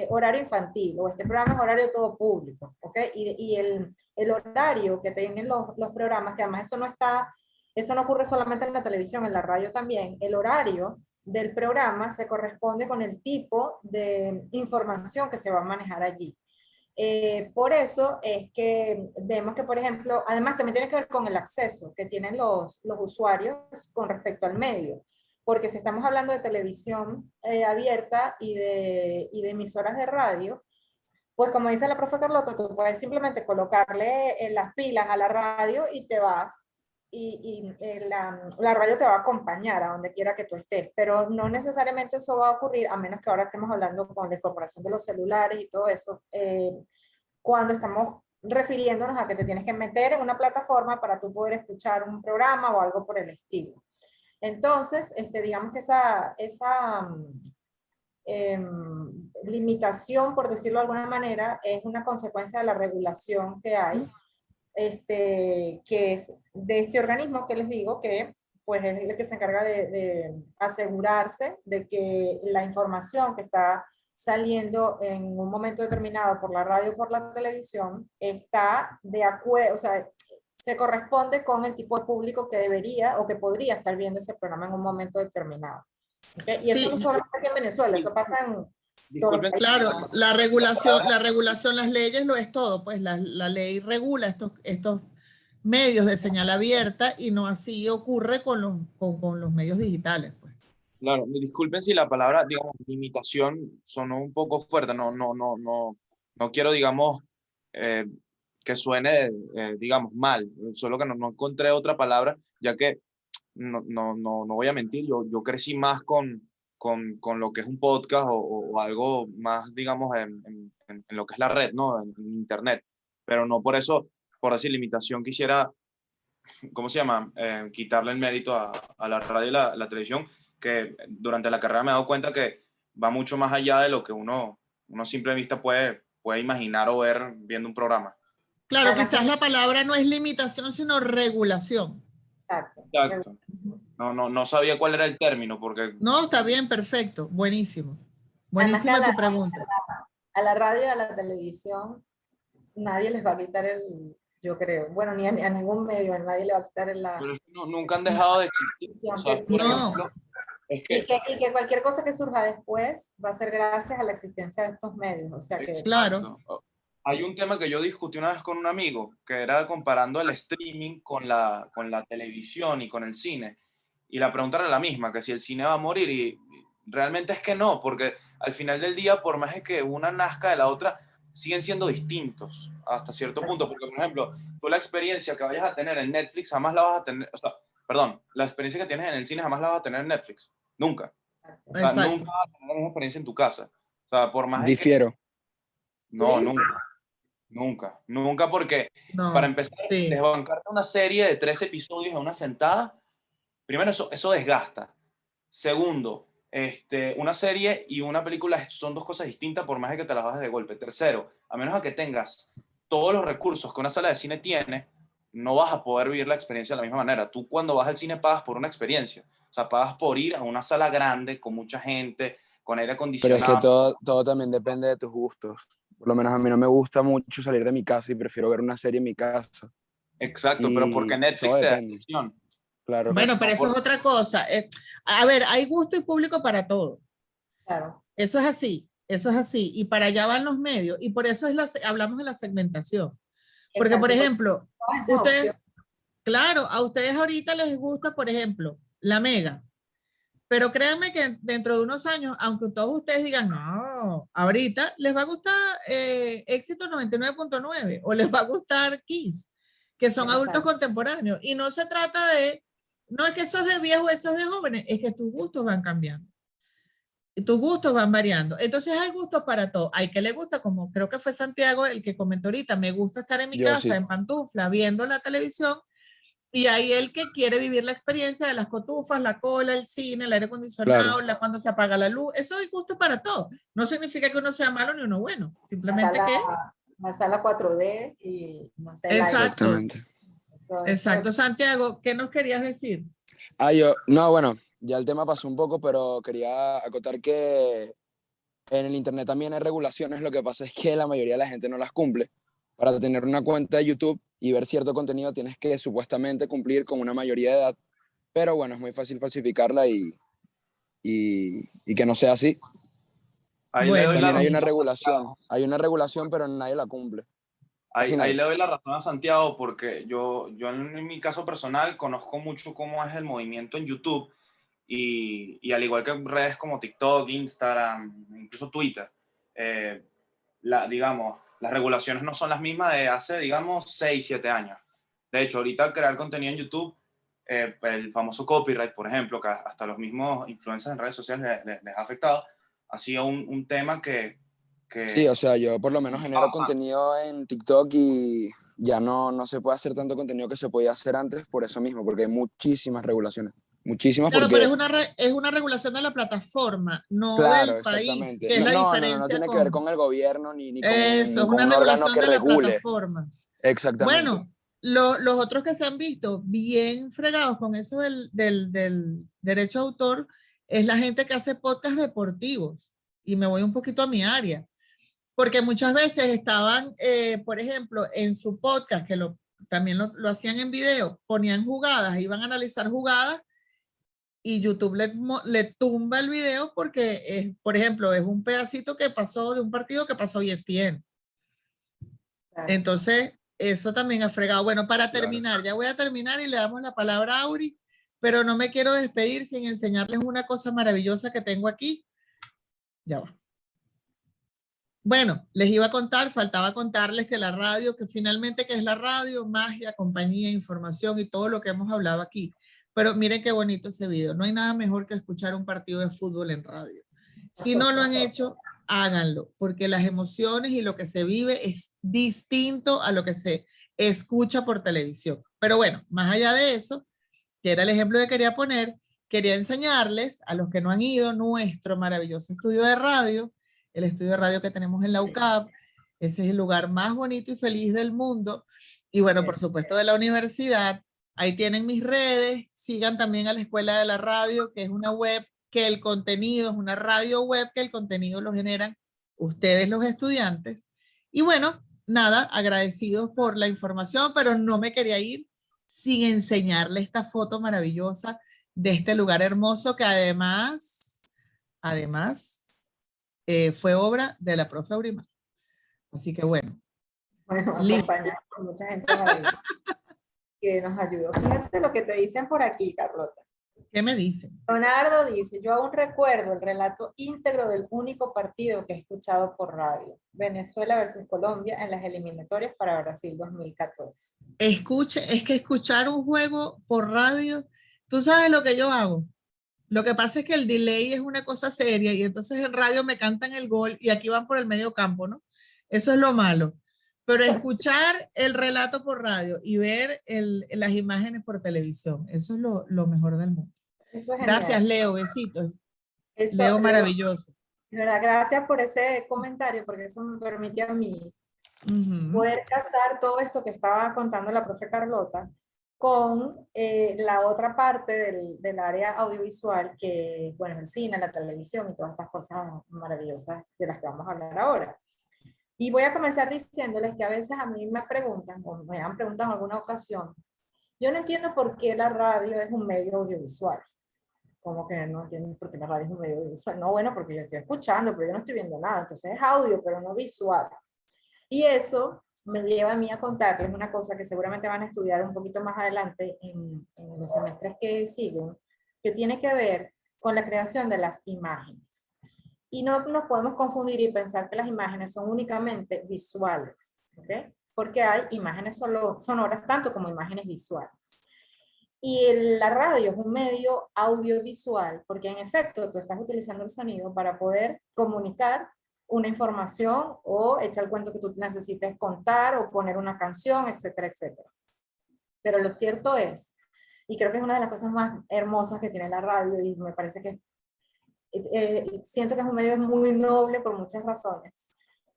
horario infantil o este programa es horario todo público, ¿ok? Y el horario que tienen los programas, que además eso no ocurre solamente en la televisión, en la radio también, el horario del programa se corresponde con el tipo de información que se va a manejar allí. Por eso es que vemos que, por ejemplo, además también tiene que ver con el acceso que tienen los usuarios con respecto al medio. Porque si estamos hablando de televisión abierta y de emisoras de radio, pues como dice la profe Carlota, tú puedes simplemente colocarle las pilas a la radio y te vas la radio te va a acompañar a donde quiera que tú estés, pero no necesariamente eso va a ocurrir, a menos que ahora estemos hablando con la incorporación de los celulares y todo eso, cuando estamos refiriéndonos a que te tienes que meter en una plataforma para tú poder escuchar un programa o algo por el estilo. Entonces, digamos que esa limitación, por decirlo de alguna manera, es una consecuencia de la regulación que hay, que es de este organismo que les digo, que pues es el que se encarga de asegurarse de que la información que está saliendo en un momento determinado por la radio o por la televisión está de acuerdo, o sea, se corresponde con el tipo de público que debería o que podría estar viendo ese programa en un momento determinado. ¿Okay? Y eso no solamente aquí en Venezuela, eso pasa en Disculpen, Claro, la regulación, las leyes lo es todo, pues la ley regula estos medios de señal abierta y no así ocurre con los medios digitales, pues. claro, disculpen si la palabra, digamos, limitación sonó un poco fuerte. No quiero, digamos, que suene, digamos, mal. Solo que no encontré otra palabra, ya que no voy a mentir, yo crecí más con lo que es un podcast o algo más, digamos, en lo que es la red, ¿no? En internet. Pero no por eso, por decir limitación, quisiera, ¿cómo se llama? Quitarle el mérito a la radio y la televisión, que durante la carrera me he dado cuenta que va mucho más allá de lo que uno a simple vista puede imaginar o ver viendo un programa. Claro, quizás la palabra no es limitación, sino regulación. Exacto. No sabía cuál era el término, porque... No, está bien, perfecto, buenísimo. Buenísima tu pregunta. a la radio y a la televisión nadie les va a quitar yo creo, bueno, ni a ningún medio, a nadie le va a quitar Pero es que nunca han dejado de existir. O sea, por No. ejemplo, es y que que cualquier cosa que surja después va a ser gracias a la existencia de estos medios, o sea que... Claro. exacto. Hay un tema que yo discutí una vez con un amigo, que era comparando el streaming con la televisión y con el cine. Y la pregunta era la misma, que si el cine va a morir. Y realmente es que no, porque al final del día, por más que una nazca de la otra, siguen siendo distintos hasta cierto punto. Porque, por ejemplo, tú la experiencia que vayas a tener en Netflix jamás la vas a tener, o sea, perdón, la experiencia que tienes en el cine jamás la vas a tener en Netflix. Nunca. O sea, Exacto. nunca vas a tener la misma experiencia en tu casa. O sea, por más de que... Difiero. No, ¿Sí? nunca, porque No, para empezar, sí. desbancarte una serie de 3 episodios en una sentada, primero eso desgasta. Segundo, una serie y una película son dos cosas distintas por más de que te las bajes de golpe. Tercero, a menos a que tengas todos los recursos que una sala de cine tiene, no vas a poder vivir la experiencia de la misma manera. Tú cuando vas al cine pagas por una experiencia, o sea, pagas por ir a una sala grande con mucha gente, con aire Pero acondicionado. es que todo también depende de tus gustos. Por lo menos a mí no me gusta mucho salir de mi casa y prefiero ver una serie en mi casa. Exacto, Y pero porque Netflix todo te da depende. opción. Claro. Bueno, pero No eso es por- otra cosa. A ver, hay gusto y público para todo. Claro. Eso es así, eso es así. Y para allá van los medios. Y por eso hablamos de la segmentación. Porque, por Exacto, ejemplo, todas esas ustedes, opciones. claro, a ustedes ahorita les gusta, por ejemplo, la Mega. Pero créanme que dentro de unos años, aunque todos ustedes digan, no, ahorita les va a gustar Éxito 99.9 o les va a gustar Kiss, que son adultos Exacto. contemporáneos. Y no se trata no es que eso es de viejos, eso es de jóvenes, es que tus gustos van cambiando. Y tus gustos van variando. Entonces hay gustos para todo. Hay que le gusta, como creo que fue Santiago el que comentó ahorita, me gusta estar en mi Yo casa sí. en pantufla viendo la televisión. Y hay el que quiere vivir la experiencia de las cotufas, la cola, el cine, el aire acondicionado, Claro. cuando se apaga la luz. Eso hay gusto para todo. No significa que uno sea malo ni uno bueno. Simplemente La sala 4D y no sé, el Exacto. Exactamente. Exacto. Santiago, ¿qué nos querías decir? No, bueno, ya el tema pasó un poco, pero quería acotar que en el internet también hay regulaciones. Lo que pasa es que la mayoría de la gente no las cumple. Para tener una cuenta de YouTube y ver cierto contenido tienes que supuestamente cumplir con una mayoría de edad, pero bueno, es muy fácil falsificarla y que no sea así. Ahí Bueno, le doy la También hay razón una a regulación, Santiago. pero nadie la cumple. Ahí Casi nadie. le doy la razón a Santiago porque yo en mi caso personal conozco mucho cómo es el movimiento en YouTube y al igual que redes como TikTok, Instagram, incluso Twitter, digamos, las regulaciones no son las mismas de hace, digamos, 6, 7 años. De hecho, ahorita crear contenido en YouTube, el famoso copyright, por ejemplo, que hasta los mismos influencers en redes sociales les ha afectado, ha sido un tema que Sí, o sea, yo por lo menos genero contenido en TikTok y ya no se puede hacer tanto contenido que se podía hacer antes por eso mismo, porque hay muchísimas regulaciones. Muchísimas claro, pero porque... es una regulación de la plataforma, no Claro, del país, exactamente. que es la No diferencia tiene que ver con el gobierno ni con, eso, ni es con una un órgano regulación que de la regule. plataforma. Exactamente. Bueno, los otros que se han visto bien fregados con eso del derecho de autor es la gente que hace podcast deportivos. Y me voy un poquito a mi área. Porque muchas veces estaban, por ejemplo, en su podcast, que también lo hacían en video, ponían jugadas, iban a analizar jugadas y YouTube le tumba el video porque, por ejemplo, es un pedacito que pasó de un partido que pasó ESPN. Claro. Entonces, eso también ha fregado. Bueno, para terminar, ya voy a terminar y le damos la palabra a Auri, pero no me quiero despedir sin enseñarles una cosa maravillosa que tengo aquí. Ya va. Bueno, les iba a contar, faltaba contarles que la radio, que finalmente que es la radio, magia, compañía, información y todo lo que hemos hablado aquí. Pero miren qué bonito ese video. No hay nada mejor que escuchar un partido de fútbol en radio. Si no lo han hecho, háganlo, porque las emociones y lo que se vive es distinto a lo que se escucha por televisión. Pero bueno, más allá de eso, que era el ejemplo que quería poner, quería enseñarles a los que no han ido nuestro maravilloso estudio de radio, el estudio de radio que tenemos en la UCAP. Ese es el lugar más bonito y feliz del mundo. Y bueno, por supuesto de la universidad. Ahí tienen mis redes. Sigan también a la Escuela de la Radio, que es una web que el contenido, es una radio web que el contenido lo generan ustedes los estudiantes. Y bueno, nada, agradecidos por la información, pero no me quería ir sin enseñarle esta foto maravillosa de este lugar hermoso que además fue obra de la profe Aurimar. Así que bueno. Bueno, Listo. acompañado por mucha gente maravillosa que nos ayudó. Fíjate lo que te dicen por aquí, Carlota. ¿Qué me dicen? Leonardo dice, yo aún recuerdo el relato íntegro del único partido que he escuchado por radio, Venezuela versus Colombia en las eliminatorias para Brasil 2014. Es que escuchar un juego por radio, tú sabes lo que yo hago. Lo que pasa es que el delay es una cosa seria y entonces en radio me cantan el gol y aquí van por el medio campo, ¿no? Eso es lo malo. Pero escuchar el relato por radio y ver las imágenes por televisión, eso es lo mejor del mundo. Eso es Gracias, genial. Leo, besitos. Eso, Leo, maravilloso. De verdad, gracias por ese comentario, porque eso me permite a mí poder casar todo esto que estaba contando la profe Carlota con la otra parte del área audiovisual, que bueno, es el cine, la televisión y todas estas cosas maravillosas de las que vamos a hablar ahora. Y voy a comenzar diciéndoles que a veces a mí me preguntan, o me han preguntado en alguna ocasión, yo no entiendo por qué la radio es un medio audiovisual. ¿Cómo que no entiendes por qué la radio es un medio audiovisual? No, bueno, porque yo estoy escuchando, pero yo no estoy viendo nada, entonces es audio, pero no visual. Y eso me lleva a mí a contarles una cosa que seguramente van a estudiar un poquito más adelante en los semestres que siguen, que tiene que ver con la creación de las imágenes. Y no nos podemos confundir y pensar que las imágenes son únicamente visuales, ¿ok? Porque hay imágenes sonoras tanto como imágenes visuales. Y la radio es un medio audiovisual, porque en efecto tú estás utilizando el sonido para poder comunicar una información o echar el cuento que tú necesites contar o poner una canción, etcétera, etcétera. Pero lo cierto es, y creo que es una de las cosas más hermosas que tiene la radio, y me parece que siento que es un medio muy noble por muchas razones,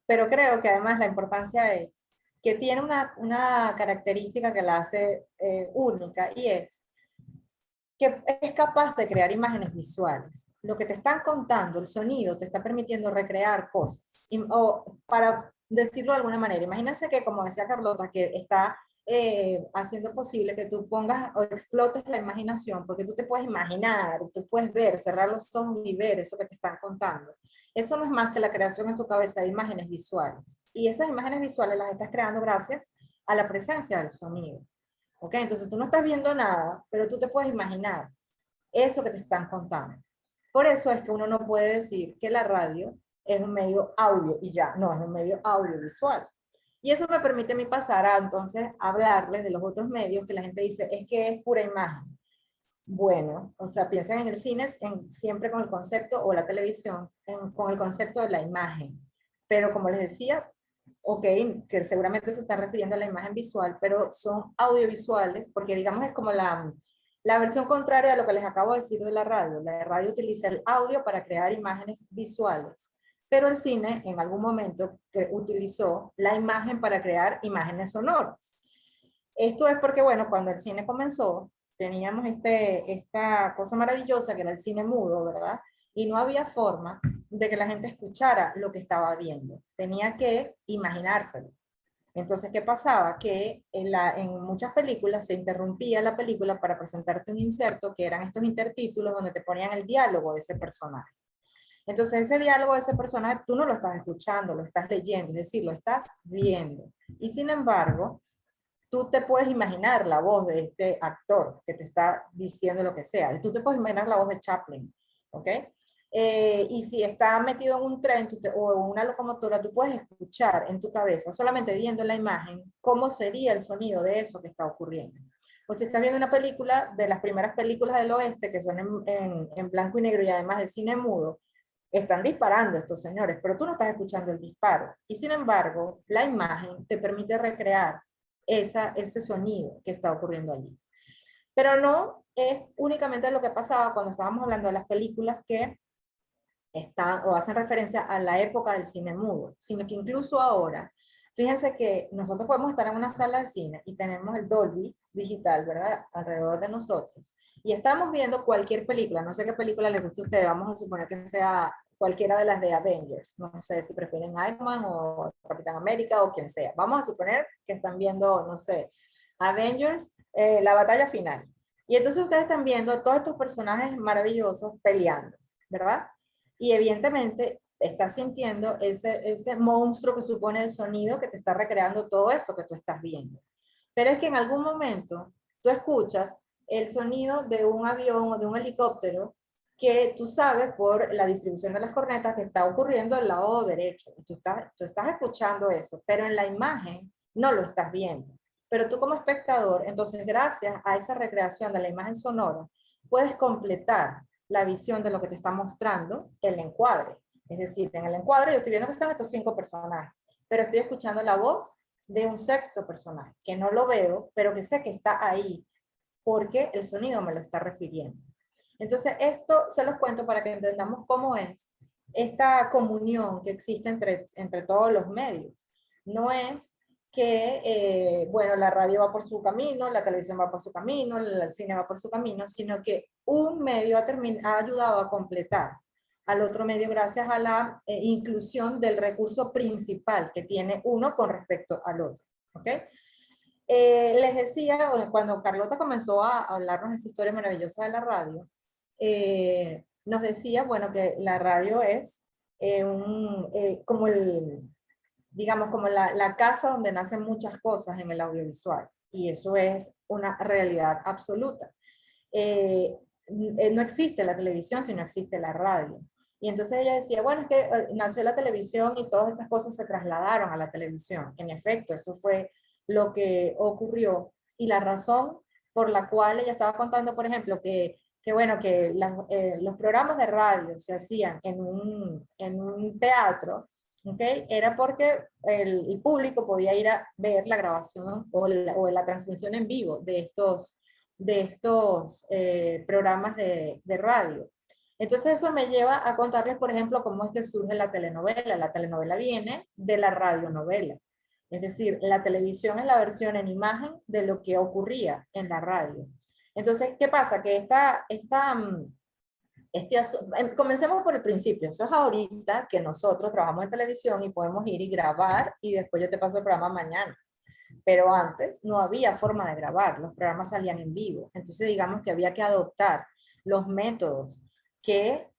pero creo que además la importancia es que tiene una característica que la hace única, y es que es capaz de crear imágenes visuales. Lo que te están contando, el sonido, te está permitiendo recrear cosas. O para decirlo de alguna manera, imagínense que, como decía Carlota, que está haciendo posible que tú pongas o explotes la imaginación, porque tú te puedes imaginar, tú puedes ver, cerrar los ojos y ver eso que te están contando. Eso no es más que la creación en tu cabeza de imágenes visuales. Y esas imágenes visuales las estás creando gracias a la presencia del sonido. ¿Ok? Entonces tú no estás viendo nada, pero tú te puedes imaginar eso que te están contando. Por eso es que uno no puede decir que la radio es un medio audio y ya, no, es un medio audiovisual. Y eso me permite a mí pasar a entonces hablarles de los otros medios que la gente dice, es que es pura imagen. Bueno, o sea, piensen en el cine siempre con el concepto, o la televisión, con el concepto de la imagen. Pero como les decía, ok, que seguramente se está refiriendo a la imagen visual, pero son audiovisuales, porque digamos es como la versión contraria a lo que les acabo de decir de la radio. La radio utiliza el audio para crear imágenes visuales, pero el cine en algún momento utilizó la imagen para crear imágenes sonoras. Esto es porque, bueno, cuando el cine comenzó, teníamos esta cosa maravillosa que era el cine mudo, ¿verdad? Y no había forma de que la gente escuchara lo que estaba viendo. Tenía que imaginárselo. Entonces, ¿qué pasaba? Que en muchas películas se interrumpía la película para presentarte un inserto, que eran estos intertítulos donde te ponían el diálogo de ese personaje. Entonces, ese diálogo de ese personaje tú no lo estás escuchando, lo estás leyendo, es decir, lo estás viendo. Y sin embargo, tú te puedes imaginar la voz de este actor que te está diciendo lo que sea. Tú te puedes imaginar la voz de Chaplin, ¿ok? Y si está metido en un tren o en una locomotora, tú puedes escuchar en tu cabeza, solamente viendo la imagen, cómo sería el sonido de eso que está ocurriendo. O si estás viendo una película, de las primeras películas del oeste, que son en blanco y negro y además de cine mudo, están disparando estos señores, pero tú no estás escuchando el disparo. Y sin embargo, la imagen te permite recrear ese sonido que está ocurriendo allí. Pero no es únicamente lo que pasaba cuando estábamos hablando de las películas que o hacen referencia a la época del cine mudo, sino que incluso ahora, fíjense que nosotros podemos estar en una sala de cine y tenemos el Dolby digital, ¿verdad?, alrededor de nosotros, y estamos viendo cualquier película, no sé qué película les gusta a ustedes, vamos a suponer que sea cualquiera de las de Avengers. No sé si prefieren Iron Man o Capitán América o quien sea. Vamos a suponer que están viendo, no sé, Avengers, la batalla final. Y entonces ustedes están viendo a todos estos personajes maravillosos peleando, ¿verdad? Y evidentemente estás sintiendo ese monstruo que supone el sonido que te está recreando todo eso que tú estás viendo. Pero es que en algún momento tú escuchas el sonido de un avión o de un helicóptero que tú sabes por la distribución de las cornetas que está ocurriendo al lado derecho. Tú estás escuchando eso, pero en la imagen no lo estás viendo. Pero tú como espectador, entonces gracias a esa recreación de la imagen sonora, puedes completar la visión de lo que te está mostrando el encuadre. Es decir, en el encuadre yo estoy viendo que están estos 5 personajes, pero estoy escuchando la voz de un 6º personaje, que no lo veo, pero que sé que está ahí, porque el sonido me lo está refiriendo. Entonces, esto se los cuento para que entendamos cómo es esta comunión que existe entre todos los medios. No es que, bueno, la radio va por su camino, la televisión va por su camino, el cine va por su camino, sino que un medio ha ayudado a completar al otro medio gracias a la inclusión del recurso principal que tiene uno con respecto al otro. ¿Ok? Les decía, cuando Carlota comenzó a hablarnos de esa historia maravillosa de la radio, nos decía, bueno, que la radio es como digamos, como la casa donde nacen muchas cosas en el audiovisual, y eso es una realidad absoluta. No existe la televisión si no existe la radio. Y entonces ella decía, bueno, es que nació la televisión y todas estas cosas se trasladaron a la televisión. En efecto, eso fue lo que ocurrió. Y la razón por la cual ella estaba contando, por ejemplo, bueno, que los programas de radio se hacían en un teatro, ¿okay? Era porque el público podía ir a ver la grabación o la transmisión en vivo de estos programas de radio. Entonces eso me lleva a contarles, por ejemplo, cómo es que surge la telenovela. La telenovela viene de la radionovela. Es decir, la televisión es la versión en imagen de lo que ocurría en la radio. Entonces, ¿qué pasa? Que comencemos por el principio. Eso es ahorita que nosotros trabajamos en televisión y podemos ir y grabar y después yo te paso el programa mañana. Pero antes no había forma de grabar, los programas salían en vivo. Entonces digamos que había que adoptar los métodos que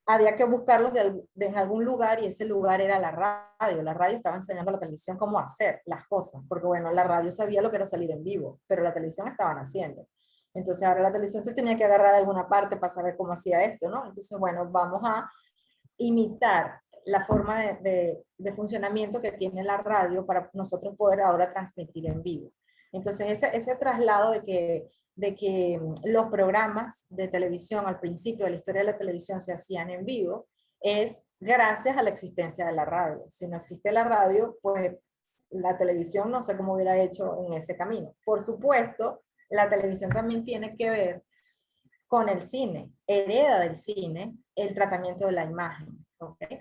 había que buscarlos en algún lugar, y ese lugar era la radio. La radio estaba enseñando a la televisión cómo hacer las cosas, porque bueno, la radio sabía lo que era salir en vivo, pero la televisión estaban haciendo. Entonces ahora la televisión se tenía que agarrar de alguna parte para saber cómo hacía esto, ¿no? Entonces bueno, vamos a imitar la forma de funcionamiento que tiene la radio para nosotros poder ahora transmitir en vivo. Entonces ese traslado de que los programas de televisión al principio de la historia de la televisión se hacían en vivo es gracias a la existencia de la radio. Si no existe la radio, pues la televisión no sé cómo hubiera hecho en ese camino. Por supuesto, la televisión también tiene que ver con el cine, hereda del cine el tratamiento de la imagen. ¿Okay?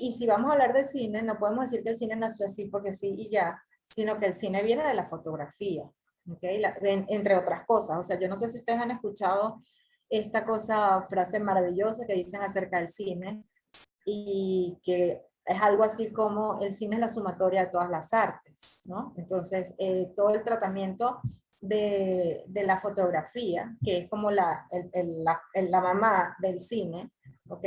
Y si vamos a hablar de cine, no podemos decir que el cine nació así porque sí y ya, sino que el cine viene de la fotografía, ¿okay? Entre otras cosas. O sea, yo no sé si ustedes han escuchado esta frase maravillosa que dicen acerca del cine, y que es algo así como el cine es la sumatoria de todas las artes, ¿no? Entonces, todo el tratamiento de la fotografía, que es como la mamá del cine, ¿ok?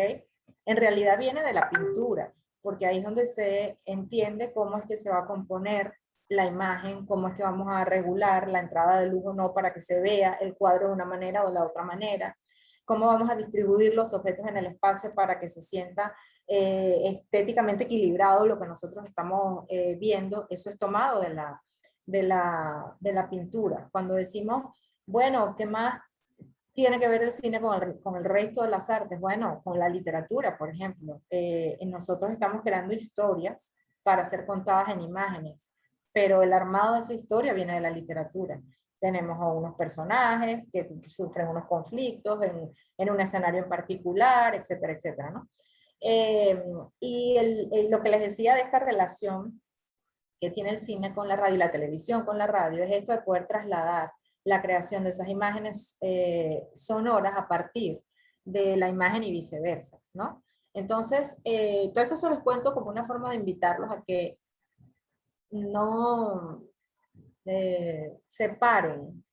En realidad viene de la pintura, porque ahí es donde se entiende cómo es que se va a componer la imagen, cómo es que vamos a regular la entrada de luz o no para que se vea el cuadro de una manera o de la otra manera, cómo vamos a distribuir los objetos en el espacio para que se sienta estéticamente equilibrado lo que nosotros estamos viendo. Eso es tomado de la pintura. Cuando decimos, bueno, ¿qué más tiene que ver el cine con el resto de las artes? Bueno, con la literatura, por ejemplo. Nosotros estamos creando historias para ser contadas en imágenes, pero el armado de esa historia viene de la literatura. Tenemos a unos personajes que sufren unos conflictos en un escenario en particular, etcétera, etcétera, ¿no? Y lo que les decía de esta relación que tiene el cine con la radio y la televisión con la radio es esto de poder trasladar la creación de esas imágenes sonoras a partir de la imagen y viceversa, ¿no? Entonces, todo esto se los cuento como una forma de invitarlos a que no separen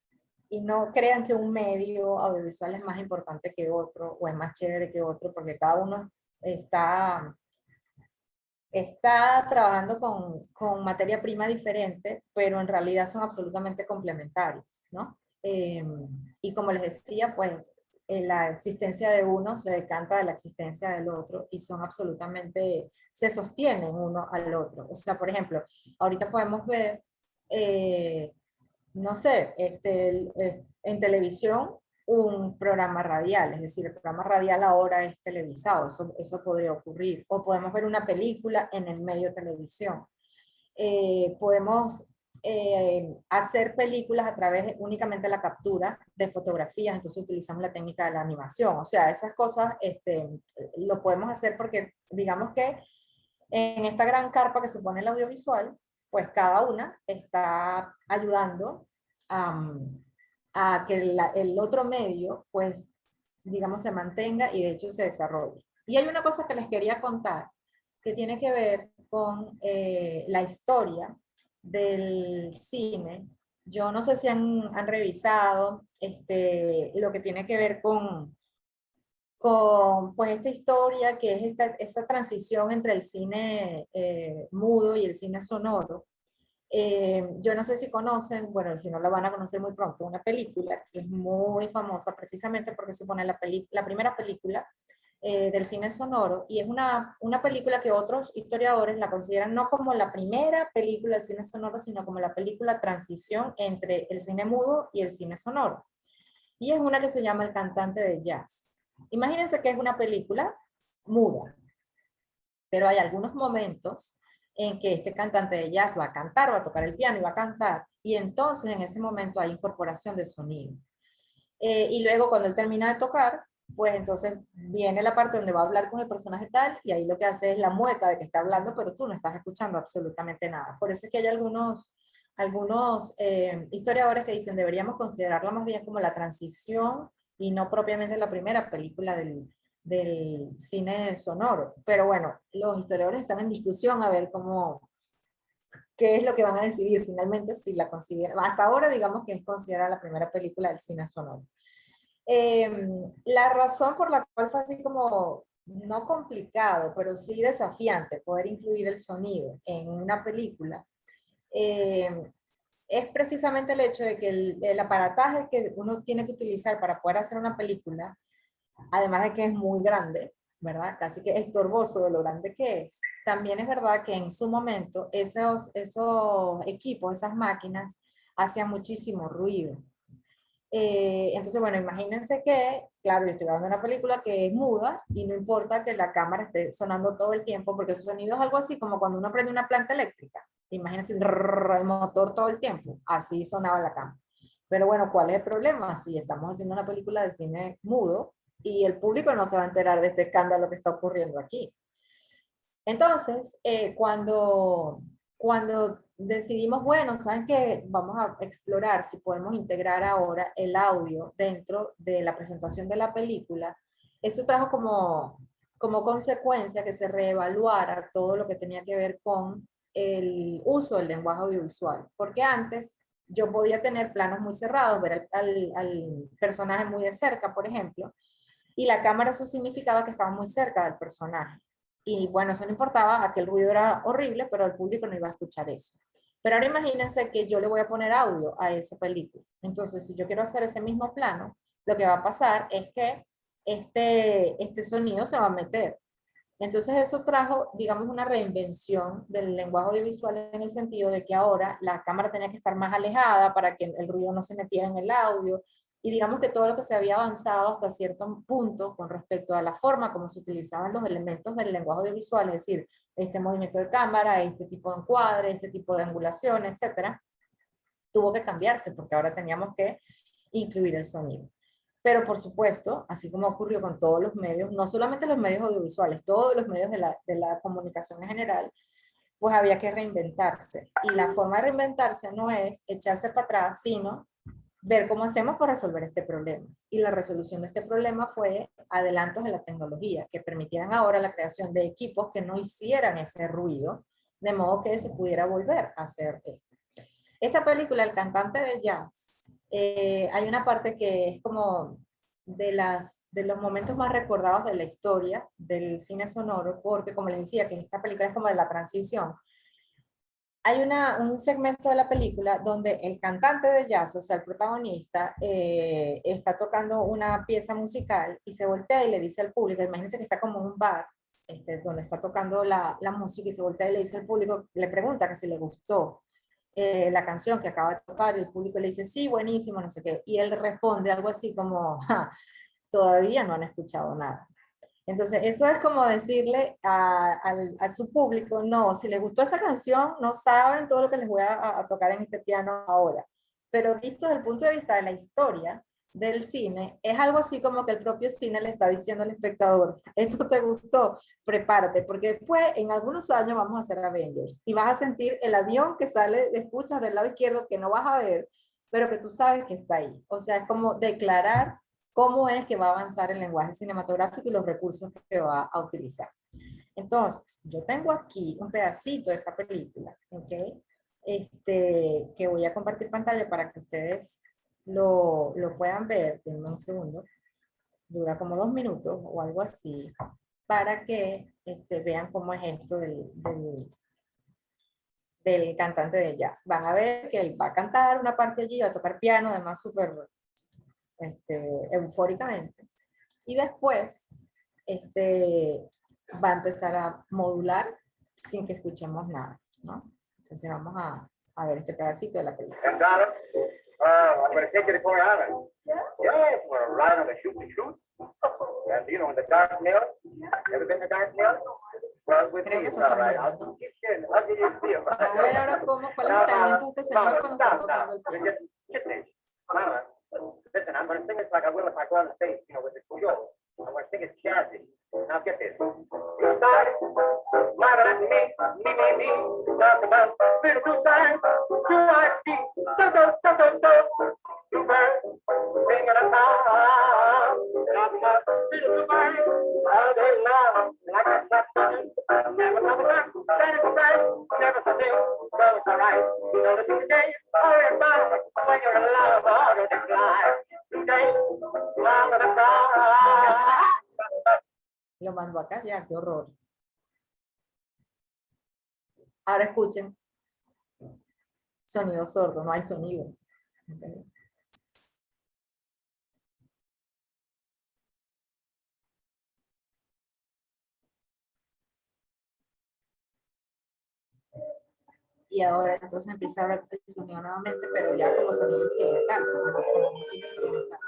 y no crean que un medio audiovisual es más importante que otro o es más chévere que otro, porque cada uno está trabajando con materia prima diferente, pero en realidad son absolutamente complementarios, ¿no? Y como les decía, pues la existencia de uno se decanta de la existencia del otro y son absolutamente, se sostienen uno al otro. O sea, por ejemplo, ahorita podemos ver, no sé, en televisión un programa radial, es decir, el programa radial ahora es televisado, eso podría ocurrir. O podemos ver una película en el medio de televisión. Podemos hacer películas a través de únicamente la captura de fotografías, entonces utilizamos la técnica de la animación. O sea, esas cosas lo podemos hacer porque digamos que en esta gran carpa que supone el audiovisual, pues cada una está ayudando a que el otro medio, pues, digamos, se mantenga y de hecho se desarrolle. Y hay una cosa que les quería contar que tiene que ver con la historia del cine. Yo no sé si han revisado lo que tiene que ver con pues esta historia que es esta transición entre el cine mudo y el cine sonoro. Yo no sé si conocen, bueno, si no la van a conocer muy pronto, una película que es muy famosa precisamente porque supone la primera película del cine sonoro, y es una película que otros historiadores la consideran no como la primera película del cine sonoro, sino como la película transición entre el cine mudo y el cine sonoro. Y es una que se llama El cantante de jazz. Imagínense que es una película muda, pero hay algunos momentos en que este cantante de jazz va a cantar, va a tocar el piano y va a cantar, y entonces en ese momento hay incorporación de sonido. Y luego cuando él termina de tocar, pues entonces viene la parte donde va a hablar con el personaje tal, y ahí lo que hace es la mueca de que está hablando, pero tú no estás escuchando absolutamente nada. Por eso es que hay algunos historiadores que dicen deberíamos considerarla más bien como la transición y no propiamente la primera película del cine sonoro. Pero bueno, los historiadores están en discusión a ver qué es lo que van a decidir finalmente, si la consideran. Hasta ahora digamos que es considerada la primera película del cine sonoro. La razón por la cual fue así como, no complicado, pero sí desafiante poder incluir el sonido en una película, es precisamente el hecho de que el aparataje que uno tiene que utilizar para poder hacer una película, además de que es muy grande, ¿verdad? Casi que estorboso de lo grande que es. También es verdad que en su momento esos equipos, esas máquinas, hacían muchísimo ruido. Entonces, bueno, imagínense que, claro, yo estoy grabando una película que es muda y no importa que la cámara esté sonando todo el tiempo, porque el sonido es algo así como cuando uno prende una planta eléctrica. Imagínense el motor todo el tiempo. Así sonaba la cámara. Pero bueno, ¿cuál es el problema? Si estamos haciendo una película de cine mudo y el público no se va a enterar de este escándalo que está ocurriendo aquí. Entonces, cuando decidimos, bueno, ¿saben qué? Vamos a explorar si podemos integrar ahora el audio dentro de la presentación de la película. Eso trajo como consecuencia que se reevaluara todo lo que tenía que ver con el uso del lenguaje audiovisual. Porque antes yo podía tener planos muy cerrados, ver al personaje muy de cerca, por ejemplo, y la cámara, eso significaba que estaba muy cerca del personaje. Y bueno, eso no importaba, aquel ruido era horrible, pero el público no iba a escuchar eso. Pero ahora imagínense que yo le voy a poner audio a esa película. Entonces, si yo quiero hacer ese mismo plano, lo que va a pasar es que este sonido se va a meter. Entonces eso trajo, digamos, una reinvención del lenguaje audiovisual en el sentido de que ahora la cámara tenía que estar más alejada para que el ruido no se metiera en el audio. Y digamos que todo lo que se había avanzado hasta cierto punto con respecto a la forma como se utilizaban los elementos del lenguaje audiovisual, es decir, este movimiento de cámara, este tipo de encuadre, este tipo de angulación, etcétera, tuvo que cambiarse porque ahora teníamos que incluir el sonido. Pero por supuesto, así como ocurrió con todos los medios, no solamente los medios audiovisuales, todos los medios de la comunicación en general, pues había que reinventarse. Y la forma de reinventarse no es echarse para atrás, sino ver cómo hacemos para resolver este problema. Y la resolución de este problema fue adelantos de la tecnología, que permitieran ahora la creación de equipos que no hicieran ese ruido, de modo que se pudiera volver a hacer esto. Esta película, El cantante de jazz, hay una parte que es como de los momentos más recordados de la historia del cine sonoro, porque como les decía, que esta película es como de la transición. Hay un segmento de la película donde el cantante de jazz, o sea, el protagonista, está tocando una pieza musical y se voltea y le dice al público, imagínense que está como en un bar, donde está tocando la música, y se voltea y le dice al público, le pregunta que si le gustó la canción que acaba de tocar, y el público le dice, sí, buenísimo, no sé qué, y él responde algo así como, todavía no han escuchado nada. Entonces, eso es como decirle a su público, no, si les gustó esa canción, no saben todo lo que les voy a tocar en este piano ahora. Pero visto desde el punto de vista de la historia del cine, es algo así como que el propio cine le está diciendo al espectador, esto te gustó, prepárate, porque después, en algunos años, vamos a hacer Avengers, y vas a sentir el avión que sale, escuchas del lado izquierdo, que no vas a ver, pero que tú sabes que está ahí. O sea, es como declarar cómo es que va a avanzar el lenguaje cinematográfico y los recursos que va a utilizar. Entonces, yo tengo aquí un pedacito de esa película, ¿ok? Que voy a compartir pantalla para que ustedes lo puedan ver. Denme un segundo. Dura como 2 minutos o algo así, para que vean cómo es esto del cantante de jazz. Van a ver que él va a cantar una parte allí, va a tocar piano, además súper eufóricamente, y después va a empezar a modular sin que escuchemos nada, ¿no? Entonces vamos a ver este pedacito de la película. And darling, I'm going to take you to Cory Island. Yes, we're riding on the shoot and shoot. And you know, in the dark mill. Ever been in the dark mill? Well, with Creo me, que it's esto all está right. bien, I'll ¿no? keep sharing. I'll give you a feel. Van a ver ahora cuál es el talento de este señor cuando está tocando el You're piano. just kidding. Mama, listen, I'm going to sing this like I will if I go on the stage, you know, with the show. I'm going to sing it jazzy. Now get this. You start, mother and me, talk about little blue sign, do I see, do, blue bird, sing it about, talk about little blue bird, all day long, like a shotgun, never come back, standing bright, never something, so it's all right, you know the today, all your body, when you're in love, all the decline, today, long of the cry. Lo mando acá, ya, qué horror. Ahora escuchen. Sonido sordo, no hay sonido. Okay. Y ahora entonces empieza a hablar el sonido nuevamente, pero ya como sonido incidental, o sea, como música incidental.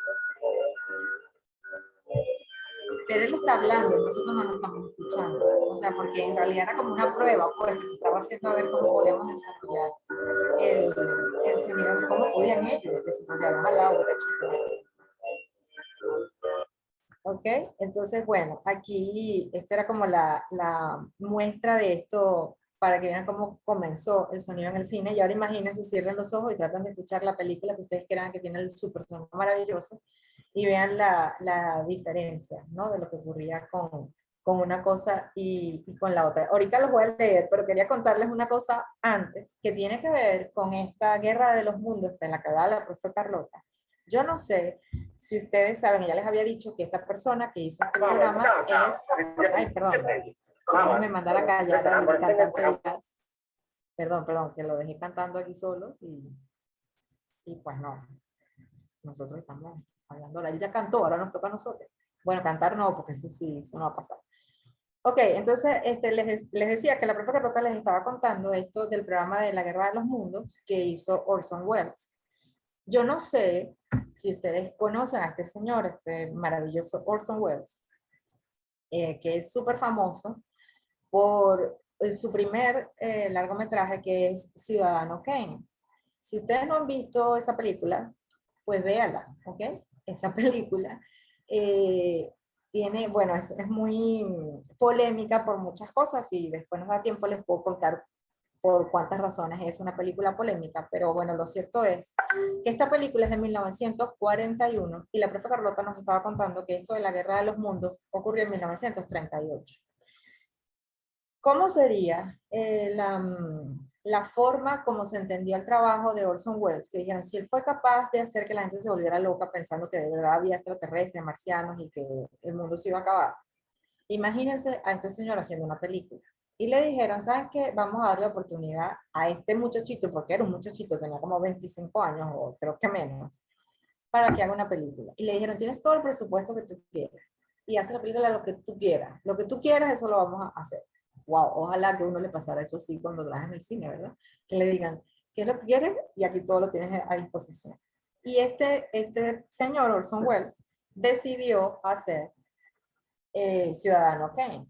Pero él está hablando y nosotros no lo estamos escuchando. O sea, porque en realidad era como una prueba, pues, que se estaba haciendo a ver cómo podíamos desarrollar el sonido, cómo podían ellos desarrollar. Ojalá hubiera hecho eso. Ok, entonces, bueno, aquí esta era como la muestra de esto para que vean cómo comenzó el sonido en el cine. Y ahora imagínense, cierren los ojos y tratan de escuchar la película que ustedes crean que tiene el super sonido maravilloso y vean la diferencia, ¿no? De lo que ocurría con una cosa y con la otra. Ahorita los voy a leer, pero quería contarles una cosa antes que tiene que ver con esta guerra de los mundos en la que hablaba la profe Carlota. Yo no sé si ustedes saben, ya les había dicho que esta persona que hizo este programa es, ay, perdón, déjenme mandar a callar al cantante de jazz. Perdón, que lo dejé cantando aquí solo y pues no, nosotros estamos hablando, él ya cantó, ahora nos toca a nosotros. Bueno, cantar no, porque eso sí, eso no va a pasar. Ok, entonces les decía que la profe Carlota les estaba contando esto del programa de la Guerra de los Mundos que hizo Orson Welles. Yo no sé si ustedes conocen a este señor, este maravilloso Orson Welles, que es súper famoso por su primer largometraje que es Ciudadano Kane. Si ustedes no han visto esa película, pues véala, ¿ok? Esa película tiene, bueno, es muy polémica por muchas cosas y después nos da tiempo, les puedo contar por cuántas razones es una película polémica, pero bueno, lo cierto es que esta película es de 1941 y la profe Carlota nos estaba contando que esto de la Guerra de los Mundos ocurrió en 1938. ¿Cómo sería la forma como se entendía el trabajo de Orson Welles? Que dijeron, si él fue capaz de hacer que la gente se volviera loca pensando que de verdad había extraterrestres, marcianos y que el mundo se iba a acabar, imagínense a este señor haciendo una película. Y le dijeron, ¿sabes qué? Vamos a darle la oportunidad a este muchachito, porque era un muchachito, tenía como 25 años o creo que menos, para que haga una película. Y le dijeron, tienes todo el presupuesto que tú quieras. Y hace la película lo que tú quieras. Lo que tú quieras, eso lo vamos a hacer. Wow, ojalá que a uno le pasara eso así cuando trabaja en el cine, ¿verdad? Que le digan, ¿qué es lo que quieres? Y aquí todo lo tienes a disposición. Y este señor, Orson Welles, decidió hacer Ciudadano Kane.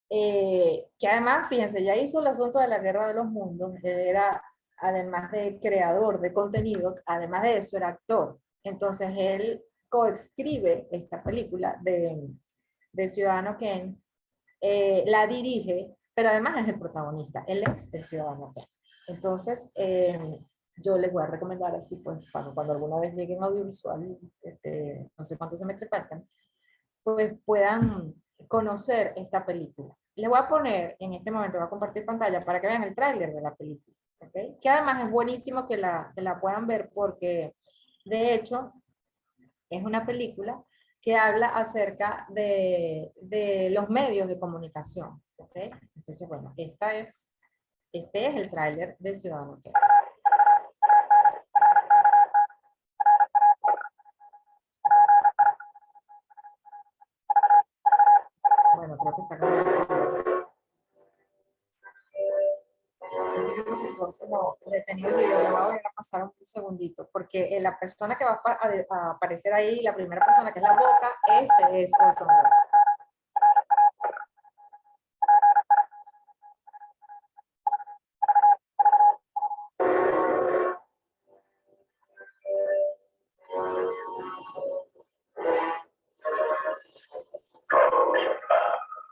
Que además, fíjense, ya hizo el asunto de la Guerra de los Mundos, él era, además de creador de contenido, además de eso, era actor. Entonces, él coescribe esta película de Ciudadano Kane, la dirige, pero además es el protagonista, él es el Ciudadano Kane. Entonces, yo les voy a recomendar así, pues, cuando alguna vez lleguen audiovisual, no sé cuántos semestres faltan, pues puedan conocer esta película. Les voy a poner, en este momento voy a compartir pantalla para que vean el tráiler de la película, ¿okay? Que además es buenísimo que la puedan ver porque, de hecho, es una película que habla acerca de los medios de comunicación, ¿ok? Entonces, bueno, este es el tráiler de Ciudadano Kane. Bueno, creo que está como detenido el video, le voy a volver a pasar un segundito, porque la persona que va a aparecer ahí, la primera persona que es la boca, ese es Orson Welles.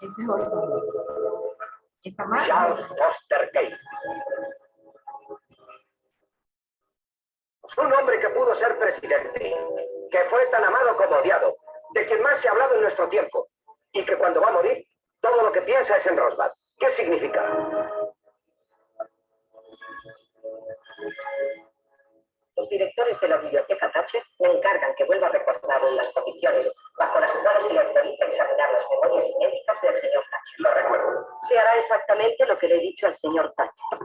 Ese es Orson Welles. ¿Está mal? Charles Foster Kane. Un hombre que pudo ser presidente, que fue tan amado como odiado, de quien más se ha hablado en nuestro tiempo, y que cuando va a morir, todo lo que piensa es en Roswell. ¿Qué significa? Los directores de la biblioteca Thatcher me encargan que vuelva a recordar las posiciones bajo las cuales se le autoriza examinar las memorias inéditas del señor Thatcher. Lo recuerdo. Se hará exactamente lo que le he dicho al señor Thatcher.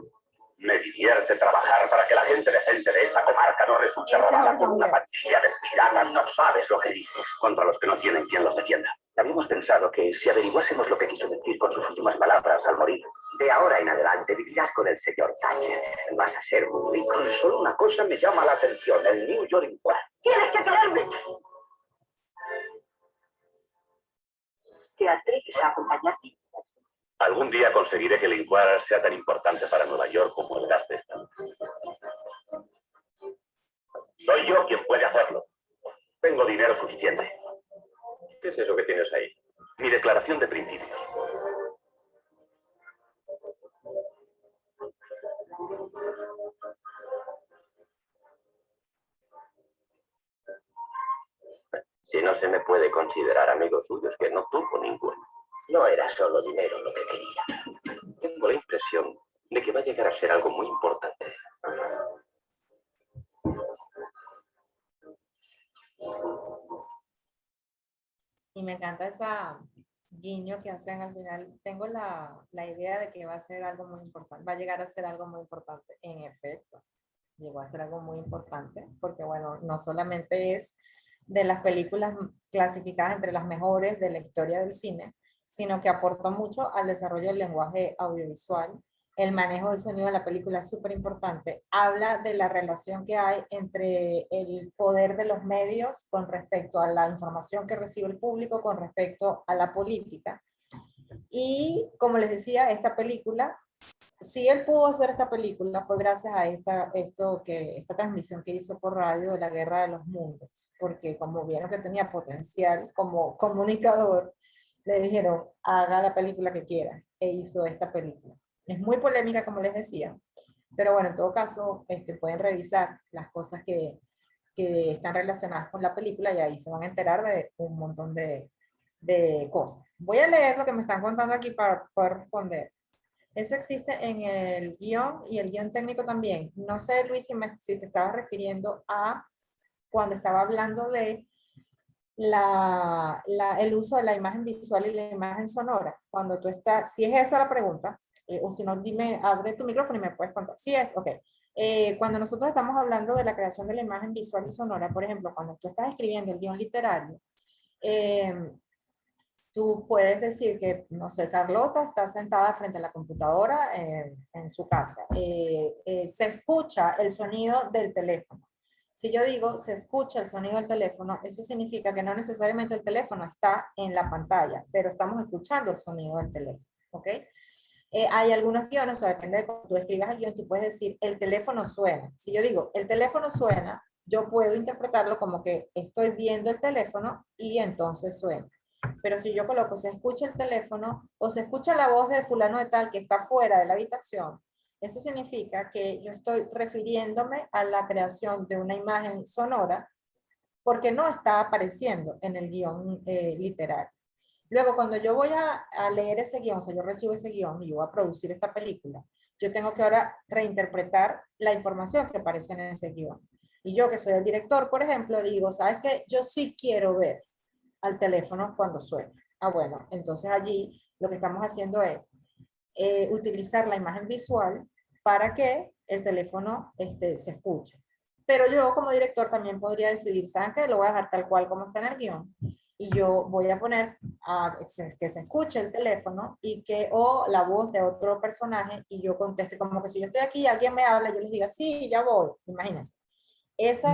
Me divierte trabajar para que la gente decente de esta comarca no resulte robada por una pandilla de piratas. No sabes lo que dices. Contra los que no tienen quien los defienda. Habíamos pensado que si averiguásemos lo que quiso decir con sus últimas palabras al morir. De ahora en adelante vivirás con el señor Thatcher. Vas a ser muy rico. Solo una cosa me llama la atención. El New York Inquirer. ¡Tienes que quererme! ¿Te atreves a acompañarme? Algún día conseguiré que el Inquirer sea tan importante para Nueva York como el gas de esta. Soy yo quien puede hacerlo. Tengo dinero suficiente. ¿Qué es eso que tienes ahí? Mi declaración de principios. Si no se me puede considerar amigo suyo, es que no tuvo ninguno. No era solo dinero lo que quería. Tengo la impresión de que va a llegar a ser algo muy importante. Y me encanta esa guiño que hacen al final. Tengo la idea de que va a ser algo muy importante, va a llegar a ser algo muy importante. En efecto, llegó a ser algo muy importante, porque bueno, no solamente es de las películas clasificadas entre las mejores de la historia del cine, sino que aportó mucho al desarrollo del lenguaje audiovisual. El manejo del sonido de la película es súper importante. Habla de la relación que hay entre el poder de los medios con respecto a la información que recibe el público, con respecto a la política. Y como les decía, esta película, si él pudo hacer esta película fue gracias a esta transmisión que hizo por radio de la Guerra de los Mundos, porque como vieron que tenía potencial como comunicador, le dijeron, haga la película que quiera, e hizo esta película. Es muy polémica, como les decía, pero bueno, en todo caso, pueden revisar las cosas que están relacionadas con la película y ahí se van a enterar de un montón de cosas. Voy a leer lo que me están contando aquí para poder responder. Eso existe en el guión y el guión técnico también. No sé, Luis, si te estabas refiriendo a cuando estaba hablando de el uso de la imagen visual y la imagen sonora. Cuando tú estás, si es esa la pregunta, o si no, dime, abre tu micrófono y me puedes contar. Sí es, ok. Cuando nosotros estamos hablando de la creación de la imagen visual y sonora, por ejemplo, cuando tú estás escribiendo el guión literario, tú puedes decir que, no sé, Carlota está sentada frente a la computadora en su casa. Se escucha el sonido del teléfono. Si yo digo se escucha el sonido del teléfono, eso significa que no necesariamente el teléfono está en la pantalla, pero estamos escuchando el sonido del teléfono, ¿ok? Hay algunos guiones, o sea, depende de cómo tú escribas el guión, tú puedes decir el teléfono suena. Si yo digo el teléfono suena, yo puedo interpretarlo como que estoy viendo el teléfono y entonces suena. Pero si yo coloco se escucha el teléfono o se escucha la voz de fulano de tal que está fuera de la habitación, eso significa que yo estoy refiriéndome a la creación de una imagen sonora porque no está apareciendo en el guión literario. Luego, cuando yo voy a leer ese guión, o sea, yo recibo ese guión y yo voy a producir esta película, yo tengo que ahora reinterpretar la información que aparece en ese guión. Y yo, que soy el director, por ejemplo, digo, ¿sabes qué? Yo sí quiero ver al teléfono cuando suena. Ah, bueno, entonces allí lo que estamos haciendo es utilizar la imagen visual para que el teléfono se escuche. Pero yo como director también podría decidir, ¿saben qué? Lo voy a dejar tal cual como está en el guión y yo voy a poner que se escuche el teléfono y que o la voz de otro personaje y yo conteste como que si yo estoy aquí y alguien me habla, yo les diga, sí, ya voy, imagínense. Ese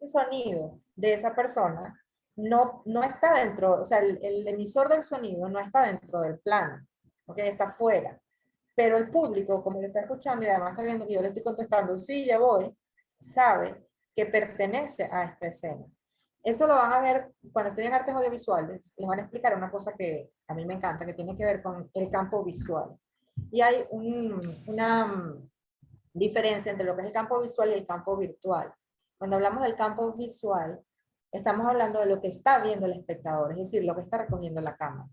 sonido de esa persona no está dentro, o sea, el emisor del sonido no está dentro del plano, ¿ok? Está fuera. Pero el público, como lo está escuchando y además está viendo que yo le estoy contestando, sí, ya voy, sabe que pertenece a esta escena. Eso lo van a ver cuando estoy en artes audiovisuales, les van a explicar una cosa que a mí me encanta, que tiene que ver con el campo visual. Y hay una diferencia entre lo que es el campo visual y el campo virtual. Cuando hablamos del campo visual, estamos hablando de lo que está viendo el espectador, es decir, lo que está recogiendo la cámara.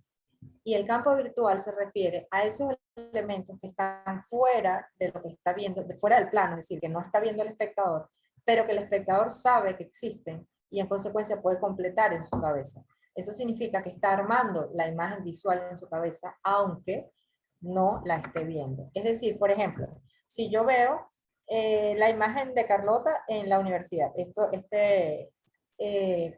Y el campo virtual se refiere a esos elementos que están fuera de lo que está viendo, fuera del plano, es decir, que no está viendo el espectador, pero que el espectador sabe que existen y en consecuencia puede completar en su cabeza. Eso significa que está armando la imagen visual en su cabeza, aunque no la esté viendo. Es decir, por ejemplo, si yo veo la imagen de Carlota en la universidad,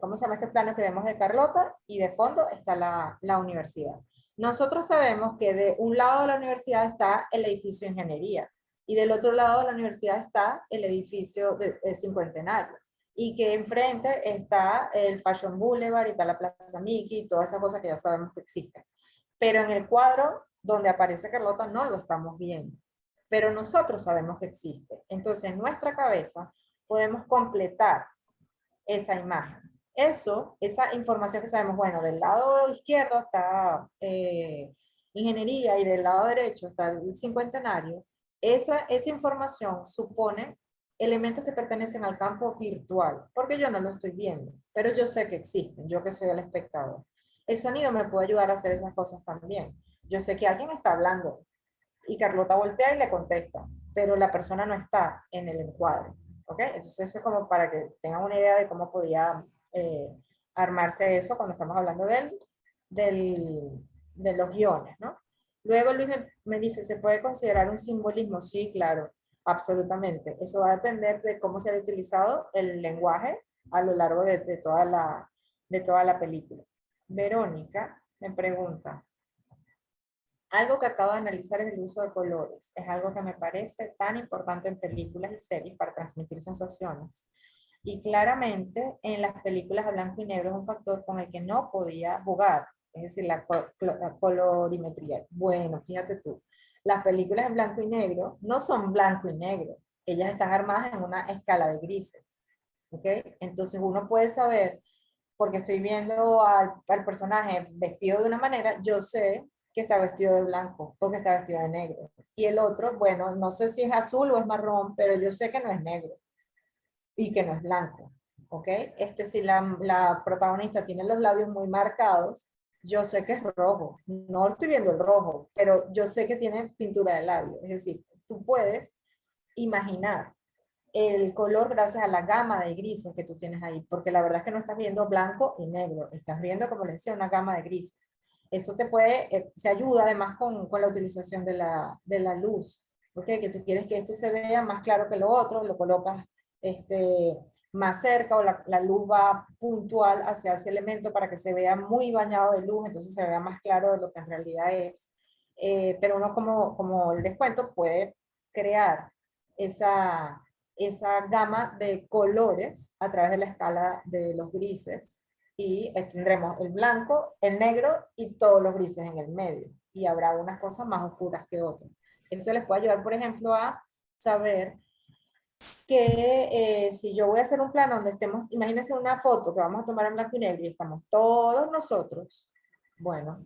¿cómo se llama este plano que vemos de Carlota? Y de fondo está la universidad. Nosotros sabemos que de un lado de la universidad está el edificio de ingeniería y del otro lado de la universidad está el edificio cincuentenario y que enfrente está el Fashion Boulevard y está la Plaza Mickey y todas esas cosas que ya sabemos que existen. Pero en el cuadro donde aparece Carlota no lo estamos viendo, pero nosotros sabemos que existe. Entonces en nuestra cabeza podemos completar esa imagen. Esa información que sabemos, bueno, del lado izquierdo está ingeniería y del lado derecho está el cincuentenario, esa información supone elementos que pertenecen al campo virtual, porque yo no lo estoy viendo, pero yo sé que existen, yo que soy el espectador. El sonido me puede ayudar a hacer esas cosas también. Yo sé que alguien está hablando y Carlota voltea y le contesta, pero la persona no está en el encuadre. ¿Ok? Entonces eso es como para que tengan una idea de cómo podría armarse eso cuando estamos hablando de los guiones, ¿no? Luego Luis me dice, ¿se puede considerar un simbolismo? Sí, claro, absolutamente. Eso va a depender de cómo se ha utilizado el lenguaje a lo largo de toda la película. Verónica me pregunta, algo que acabo de analizar es el uso de colores. Es algo que me parece tan importante en películas y series para transmitir sensaciones. Y claramente en las películas a blanco y negro es un factor con el que no podía jugar. Es decir, la colorimetría. Bueno, fíjate tú. Las películas en blanco y negro no son blanco y negro. Ellas están armadas en una escala de grises. ¿Ok? Entonces uno puede saber, porque estoy viendo al personaje vestido de una manera, yo sé que está vestido de blanco o que está vestido de negro. Y el otro, bueno, no sé si es azul o es marrón, pero yo sé que no es negro y que no es blanco, ¿ok? Si la protagonista tiene los labios muy marcados, yo sé que es rojo. No estoy viendo el rojo, pero yo sé que tiene pintura de labios. Es decir, tú puedes imaginar el color gracias a la gama de grises que tú tienes ahí, porque la verdad es que no estás viendo blanco y negro, estás viendo, como les decía, una gama de grises. Eso te puede, se ayuda además con la utilización de la luz, ¿ok? Que tú quieres que esto se vea más claro que lo otro, lo colocas más cerca o la luz va puntual hacia ese elemento para que se vea muy bañado de luz, entonces se vea más claro de lo que en realidad es. Pero uno, como les cuento, puede crear esa gama de colores a través de la escala de los grises y tendremos el blanco, el negro y todos los grises en el medio y habrá unas cosas más oscuras que otras. Eso les puede ayudar, por ejemplo, a saber que si yo voy a hacer un plano donde estemos, imagínense una foto que vamos a tomar en blanco y negro y estamos todos nosotros, bueno,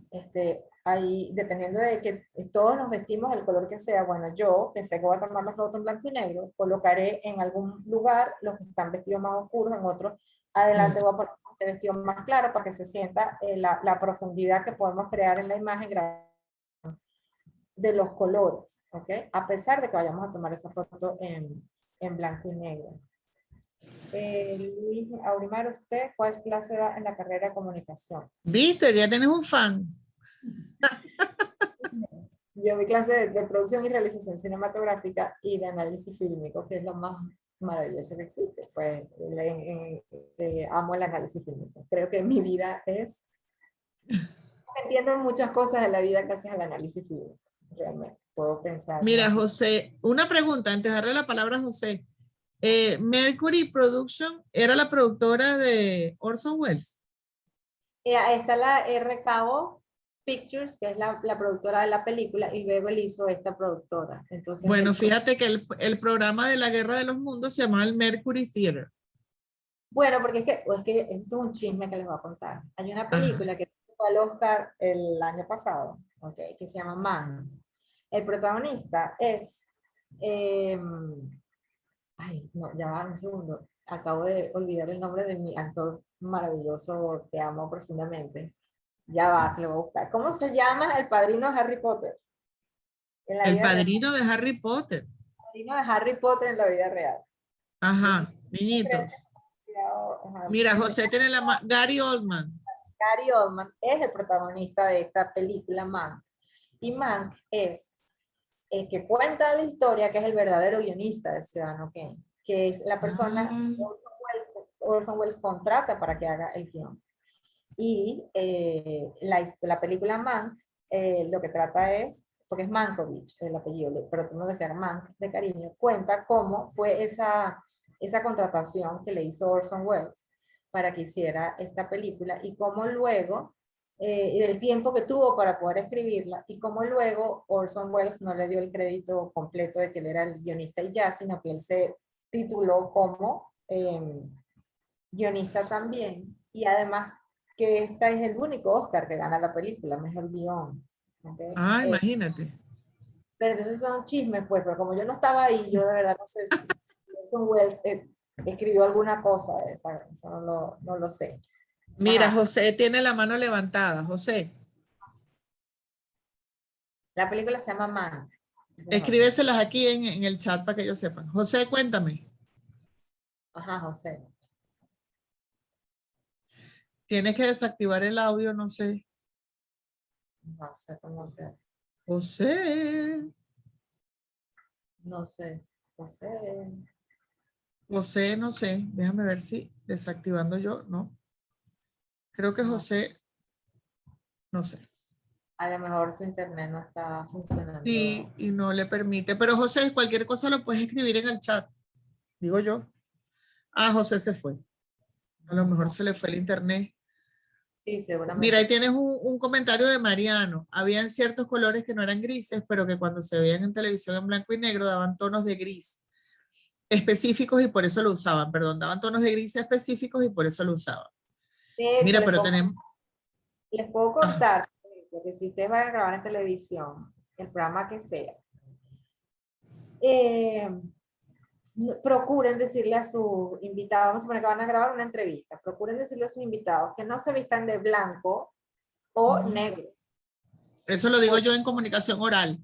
ahí dependiendo de que todos nos vestimos el color que sea, bueno, yo que sé que voy a tomar la foto en blanco y negro, colocaré en algún lugar los que están vestidos más oscuros, en otros adelante voy a poner este vestido más claro para que se sienta la profundidad que podemos crear en la imagen de los colores, ¿ok? A pesar de que vayamos a tomar esa foto en blanco y negro. Luis Aurimar, ¿usted cuál clase da en la carrera de comunicación? ¿Viste? Ya tienes un fan. Yo doy clase de producción y realización cinematográfica y de análisis fílmico, que es lo más maravilloso que existe. Pues amo el análisis fílmico. Creo que mi vida es... Entiendo muchas cosas de la vida gracias al análisis fílmico. Realmente, puedo pensar... Mira, José, una pregunta antes de darle la palabra a José. Mercury Production era la productora de Orson Welles. Está la RKO Pictures, que es la productora de la película, y luego él hizo esta productora. Entonces, bueno, fíjate que el programa de la Guerra de los Mundos se llamaba el Mercury Theater. Bueno, porque es que esto es un chisme que les voy a contar. Hay una película que fue al Oscar el año pasado, okay, que se llama Mank. El protagonista es... ay, no, ya va un segundo. Acabo de olvidar el nombre de mi actor maravilloso que amo profundamente. Ya va, que lo voy a buscar. ¿Cómo se llama el padrino de Harry Potter? El padrino de Harry Potter. El padrino de Harry Potter en la vida real. Ajá, niñitos. Mira, José tiene Gary Oldman. Gary Oldman es el protagonista de esta película Mank. Y Mank es el que cuenta la historia, que es el verdadero guionista de Ciudadano Kane, que es la persona que Orson Welles contrata para que haga el guión. Y la película Mank lo que trata es, porque es Mankiewicz el apellido, pero tengo que decir Mank de cariño, cuenta cómo fue esa contratación que le hizo Orson Welles para que hiciera esta película y cómo luego, y del tiempo que tuvo para poder escribirla, y cómo luego Orson Welles no le dio el crédito completo de que él era el guionista y ya, sino que él se tituló como guionista también, y además que este es el único Oscar que gana la película, mejor guión. ¿Okay? Ah, imagínate. Pero entonces son chismes, pues, pero como yo no estaba ahí, yo de verdad no sé si Orson Welles escribió alguna cosa de esa, eso no lo sé. Mira, Ajá. José tiene la mano levantada. José. La película se llama Mank. Escríbeselas aquí en el chat para que ellos sepan. José, cuéntame. Ajá, José. Tienes que desactivar el audio, no sé. No sé cómo hacer. José. No sé. José. José, no sé. Déjame ver si desactivando yo, ¿no? Creo que No. José, no sé. A lo mejor su internet no está funcionando. Sí, y no le permite. Pero José, cualquier cosa lo puedes escribir en el chat. Digo yo. Ah, José se fue. A lo mejor se le fue el internet. Sí, seguramente. Mira, ahí tienes un comentario de Mariano. Habían ciertos colores que no eran grises, pero que cuando se veían en televisión en blanco y negro daban tonos de gris específicos y por eso lo usaban. Perdón, daban tonos de gris específicos y por eso lo usaban. De hecho, Mira, pero tenemos... les puedo contar porque si ustedes van a grabar en televisión, el programa que sea, procuren decirle a sus invitados, vamos a suponer que van a grabar una entrevista, procuren decirle a sus invitados que no se vistan de blanco o negro. Eso lo digo yo en comunicación oral.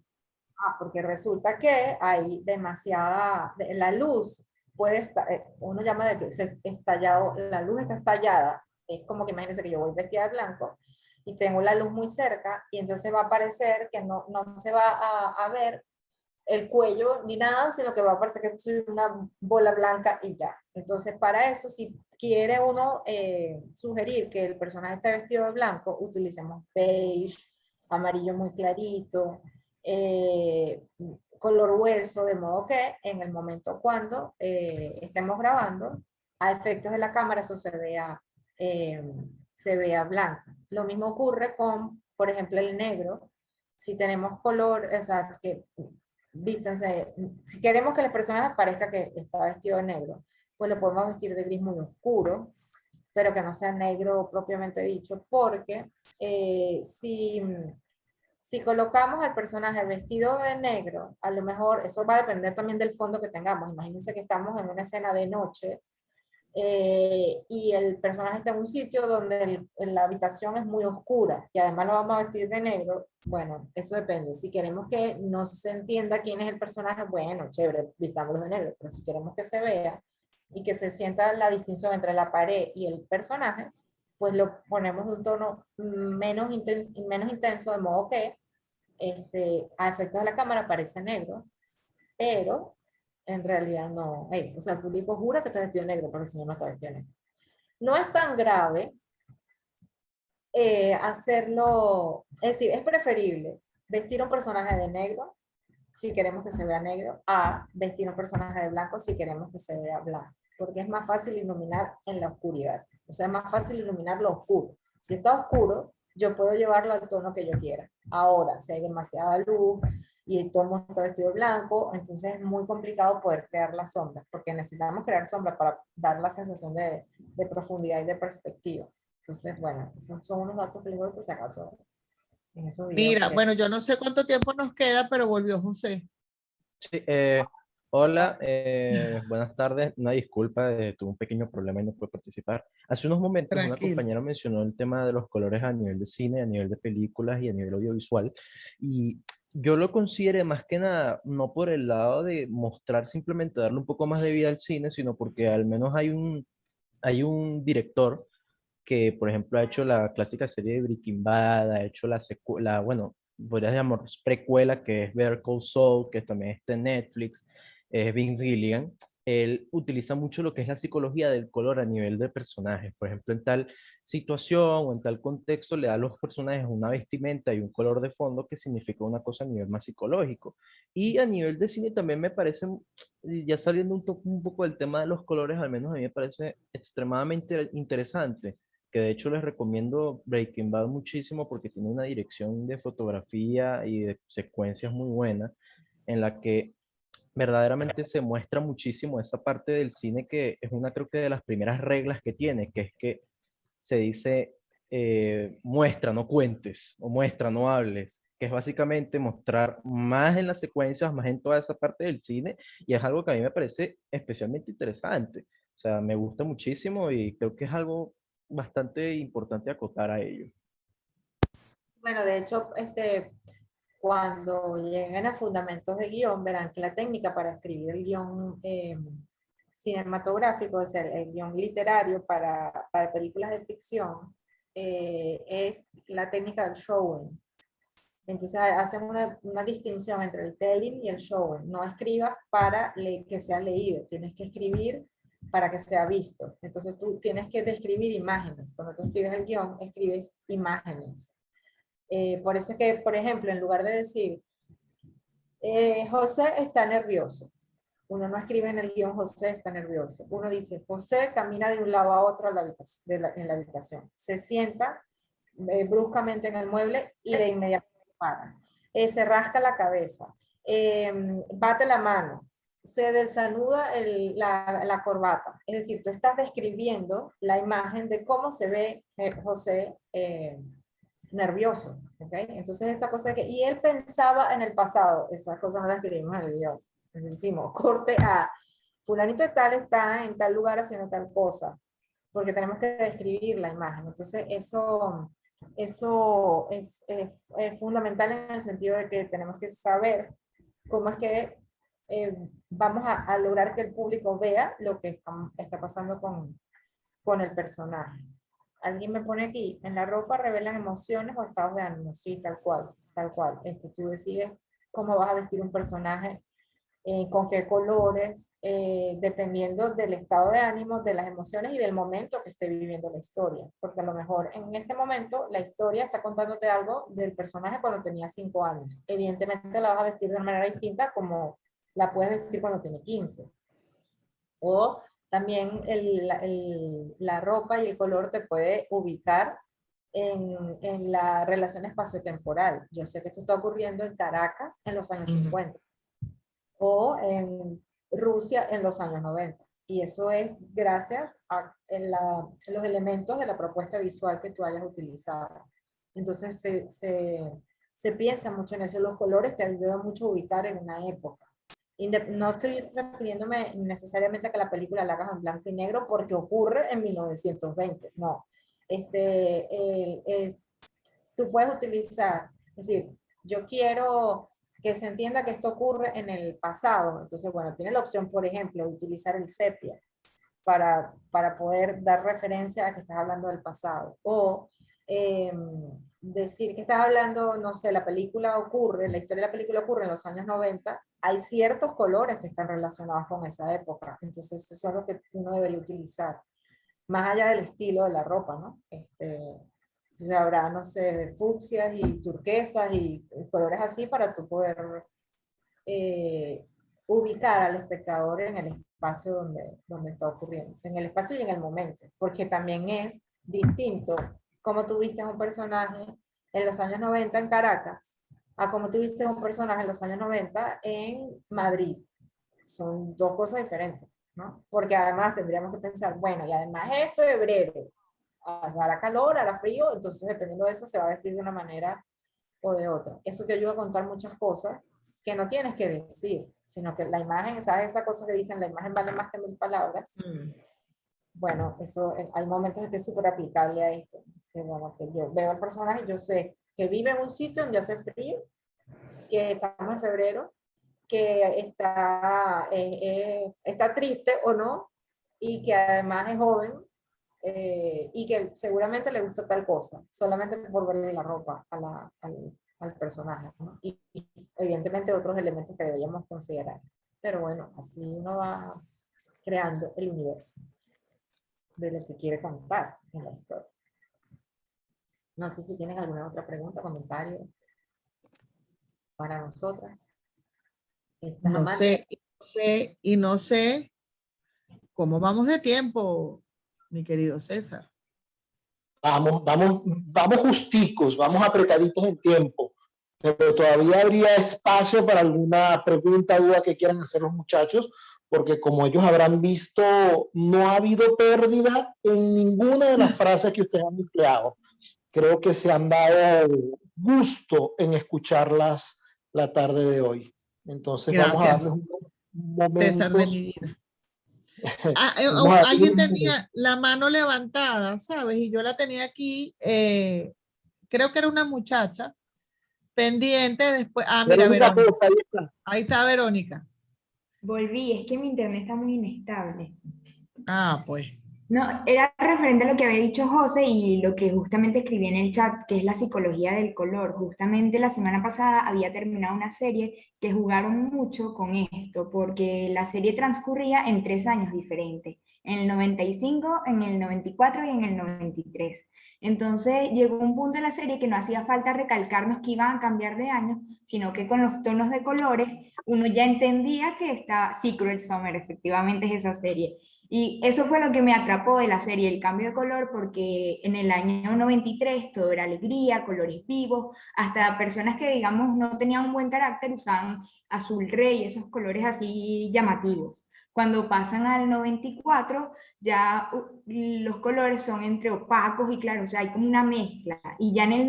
Porque resulta que hay demasiada, la luz puede estar, uno llama de que se estallado, la luz está estallada, es como que imagínense que yo voy vestida de blanco y tengo la luz muy cerca y entonces va a parecer que no se va a ver el cuello ni nada, sino que va a parecer que soy una bola blanca y ya. Entonces para eso, si quiere uno sugerir que el personaje esté vestido de blanco, utilicemos beige, amarillo muy clarito, color hueso, de modo que en el momento cuando estemos grabando, a efectos de la cámara eso se vea blanco. Lo mismo ocurre con, por ejemplo, el negro. Si tenemos color, o sea, que vístanse, si queremos que el personaje parezca que está vestido de negro, pues lo podemos vestir de gris muy oscuro, pero que no sea negro propiamente dicho, porque si colocamos al personaje vestido de negro, a lo mejor eso va a depender también del fondo que tengamos. Imagínense que estamos en una escena de noche y el personaje está en un sitio donde la habitación es muy oscura y además lo vamos a vestir de negro. Bueno, eso depende. Si queremos que no se entienda quién es el personaje, bueno, chévere, vistámoslo de negro. Pero si queremos que se vea y que se sienta la distinción entre la pared y el personaje, pues lo ponemos de un tono menos intenso, de modo que a efectos de la cámara parece negro, pero en realidad no es. O sea, el público jura que está vestido de negro, pero el señor no está vestido de negro. No es tan grave hacerlo, es decir, es preferible vestir a un personaje de negro si queremos que se vea negro, a vestir a un personaje de blanco si queremos que se vea blanco, porque es más fácil iluminar en la oscuridad. O sea, es más fácil iluminar lo oscuro. Si está oscuro, yo puedo llevarlo al tono que yo quiera. Ahora, si hay demasiada luz y todo el mundo está vestido de blanco, entonces es muy complicado poder crear las sombras, porque necesitamos crear sombras para dar la sensación de profundidad y de perspectiva. Entonces, bueno, esos son unos datos que les doy por si acaso en esos videos. Mira, bueno, yo no sé cuánto tiempo nos queda, pero volvió José. Sí, hola, buenas tardes. Una disculpa, tuve un pequeño problema y no pude participar. Hace unos momentos una Tranquilo. compañera mencionó el tema de los colores a nivel de cine, a nivel de películas y a nivel audiovisual. Y yo lo consideré más que nada, no por el lado de mostrar, simplemente darle un poco más de vida al cine, sino porque al menos hay un director que, por ejemplo, ha hecho la clásica serie de Breaking Bad, ha hecho la bueno, podrías llamar precuela, que es Better Call Saul, que también está en Netflix, es Vince Gilligan. Él utiliza mucho lo que es la psicología del color a nivel de personajes. Por ejemplo, en tal situación o en tal contexto le da a los personajes una vestimenta y un color de fondo que significa una cosa a nivel más psicológico. Y a nivel de cine también me parece, ya saliendo un poco del tema de los colores, al menos a mí me parece extremadamente interesante, que de hecho les recomiendo Breaking Bad muchísimo porque tiene una dirección de fotografía y de secuencias muy buena, en la que verdaderamente se muestra muchísimo esa parte del cine que es una, creo que de las primeras reglas que tiene, que es que se dice muestra, no cuentes, o muestra, no hables, que es básicamente mostrar más en las secuencias, más en toda esa parte del cine, y es algo que a mí me parece especialmente interesante. O sea, me gusta muchísimo y creo que es algo bastante importante acotar a ello. Bueno, de hecho, cuando lleguen a fundamentos de guión, verán que la técnica para escribir el guión cinematográfico, o sea, el guión literario para películas de ficción, es la técnica del showing. Entonces hacen una distinción entre el telling y el showing. No escribas para que sea leído, tienes que escribir para que sea visto. Entonces tú tienes que describir imágenes. Cuando tú escribes el guión, escribes imágenes. Por eso es que, por ejemplo, en lugar de decir, José está nervioso, uno no escribe en el guión José está nervioso. Uno dice, José camina de un lado a otro en la habitación. Se sienta bruscamente en el mueble y de inmediato para. Se rasca la cabeza. Bate la mano. Se desanuda la corbata. Es decir, tú estás describiendo la imagen de cómo se ve José nervioso. ¿Okay? Entonces esa cosa que, y él pensaba en el pasado, esas cosas no las escribimos en el guión, les decimos, corte a, fulanito de tal está en tal lugar haciendo tal cosa, porque tenemos que describir la imagen. Entonces eso es fundamental en el sentido de que tenemos que saber cómo es que vamos a lograr que el público vea lo que está pasando con el personaje. Alguien me pone aquí, en la ropa revelan emociones o estados de ánimo. Sí, tal cual, tal cual. Tú decides cómo vas a vestir un personaje, con qué colores, dependiendo del estado de ánimo, de las emociones y del momento que esté viviendo la historia. Porque a lo mejor en este momento la historia está contándote algo del personaje cuando tenía 5 años. Evidentemente la vas a vestir de una manera distinta como la puedes vestir cuando tiene 15. O también la ropa y el color te puede ubicar en la relación espaciotemporal. Yo sé que esto está ocurriendo en Caracas en los años 50 o en Rusia en los años 90. Y eso es gracias a los elementos de la propuesta visual que tú hayas utilizado. Entonces se piensa mucho en eso. Los colores te ayudan mucho a ubicar en una época. No estoy refiriéndome necesariamente a que la película la hagas en blanco y negro porque ocurre en 1920, no. Tú puedes utilizar, es decir, yo quiero que se entienda que esto ocurre en el pasado, entonces bueno, tiene la opción, por ejemplo, de utilizar el sepia para poder dar referencia a que estás hablando del pasado, o decir que estás hablando, no sé, la historia de la película ocurre en los años 90, hay ciertos colores que están relacionados con esa época, entonces eso es lo que uno debería utilizar, más allá del estilo de la ropa, ¿no? Entonces habrá, no sé, fucsias y turquesas y colores así para tú poder ubicar al espectador en el espacio donde está ocurriendo, en el espacio y en el momento, porque también es distinto como tú viste a un personaje en los años 90 en Caracas a como tú viste a un personaje en los años 90 en Madrid. Son dos cosas diferentes, ¿no? Porque además tendríamos que pensar, bueno, y además es febrero, hará calor, hará frío, entonces dependiendo de eso se va a vestir de una manera o de otra. Eso te ayuda a contar muchas cosas que no tienes que decir, sino que la imagen, ¿sabes? Esa cosa que dicen, la imagen vale más que 1000 palabras. Bueno, eso hay momentos que es súper aplicable a esto. Que, bueno, que yo veo al personaje y yo sé que vive en un sitio donde hace frío, que estamos en febrero, que está triste o no, y que además es joven, y que seguramente le gusta tal cosa, solamente por verle la ropa al personaje, ¿no? Y evidentemente otros elementos que deberíamos considerar. Pero bueno, así uno va creando el universo de lo que quiere contar en la historia. No sé si tienen alguna otra pregunta, comentario para nosotras. No sé cómo vamos de tiempo, mi querido César. Vamos justicos, vamos apretaditos en tiempo, pero todavía habría espacio para alguna pregunta, duda que quieran hacer los muchachos, porque como ellos habrán visto, no ha habido pérdida en ninguna de las frases que ustedes han empleado. Creo que se han dado gusto en escucharlas la tarde de hoy. Entonces Gracias, vamos a darles un momento. César de mi vida. Alguien tenía la mano levantada, ¿sabes? Y yo la tenía aquí, creo que era una muchacha pendiente después. Mira, Verónica. Ahí está Verónica. Volví, es que mi internet está muy inestable. Pues. No, era referente a lo que había dicho José y lo que justamente escribí en el chat, que es la psicología del color. Justamente la semana pasada había terminado una serie que jugaron mucho con esto, porque la serie transcurría en 3 años diferentes, en el 95, en el 94 y en el 93. Entonces llegó un punto en la serie que no hacía falta recalcarnos que iban a cambiar de año, sino que con los tonos de colores uno ya entendía que está, sí, Cruel Summer, efectivamente es esa serie. Y eso fue lo que me atrapó de la serie, el cambio de color, porque en el año 93 todo era alegría, colores vivos, hasta personas que, digamos, no tenían un buen carácter usaban azul rey, esos colores así llamativos. Cuando pasan al 94, ya los colores son entre opacos y claros, o sea, hay como una mezcla. Y ya en el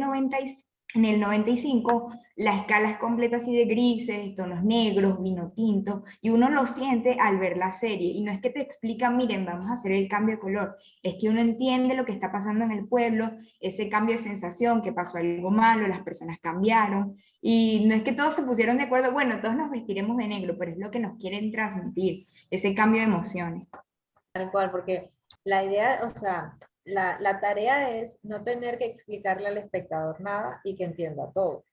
En el 95 la escala es completa así de grises, tonos negros, vino tinto, y uno lo siente al ver la serie. Y no es que te explican, miren, vamos a hacer el cambio de color, es que uno entiende lo que está pasando en el pueblo, ese cambio de sensación, que pasó algo malo, las personas cambiaron, y no es que todos se pusieron de acuerdo, bueno, todos nos vestiremos de negro, pero es lo que nos quieren transmitir, ese cambio de emociones. Tal cual, porque la idea, o sea, la tarea es no tener que explicarle al espectador nada y que entienda todo,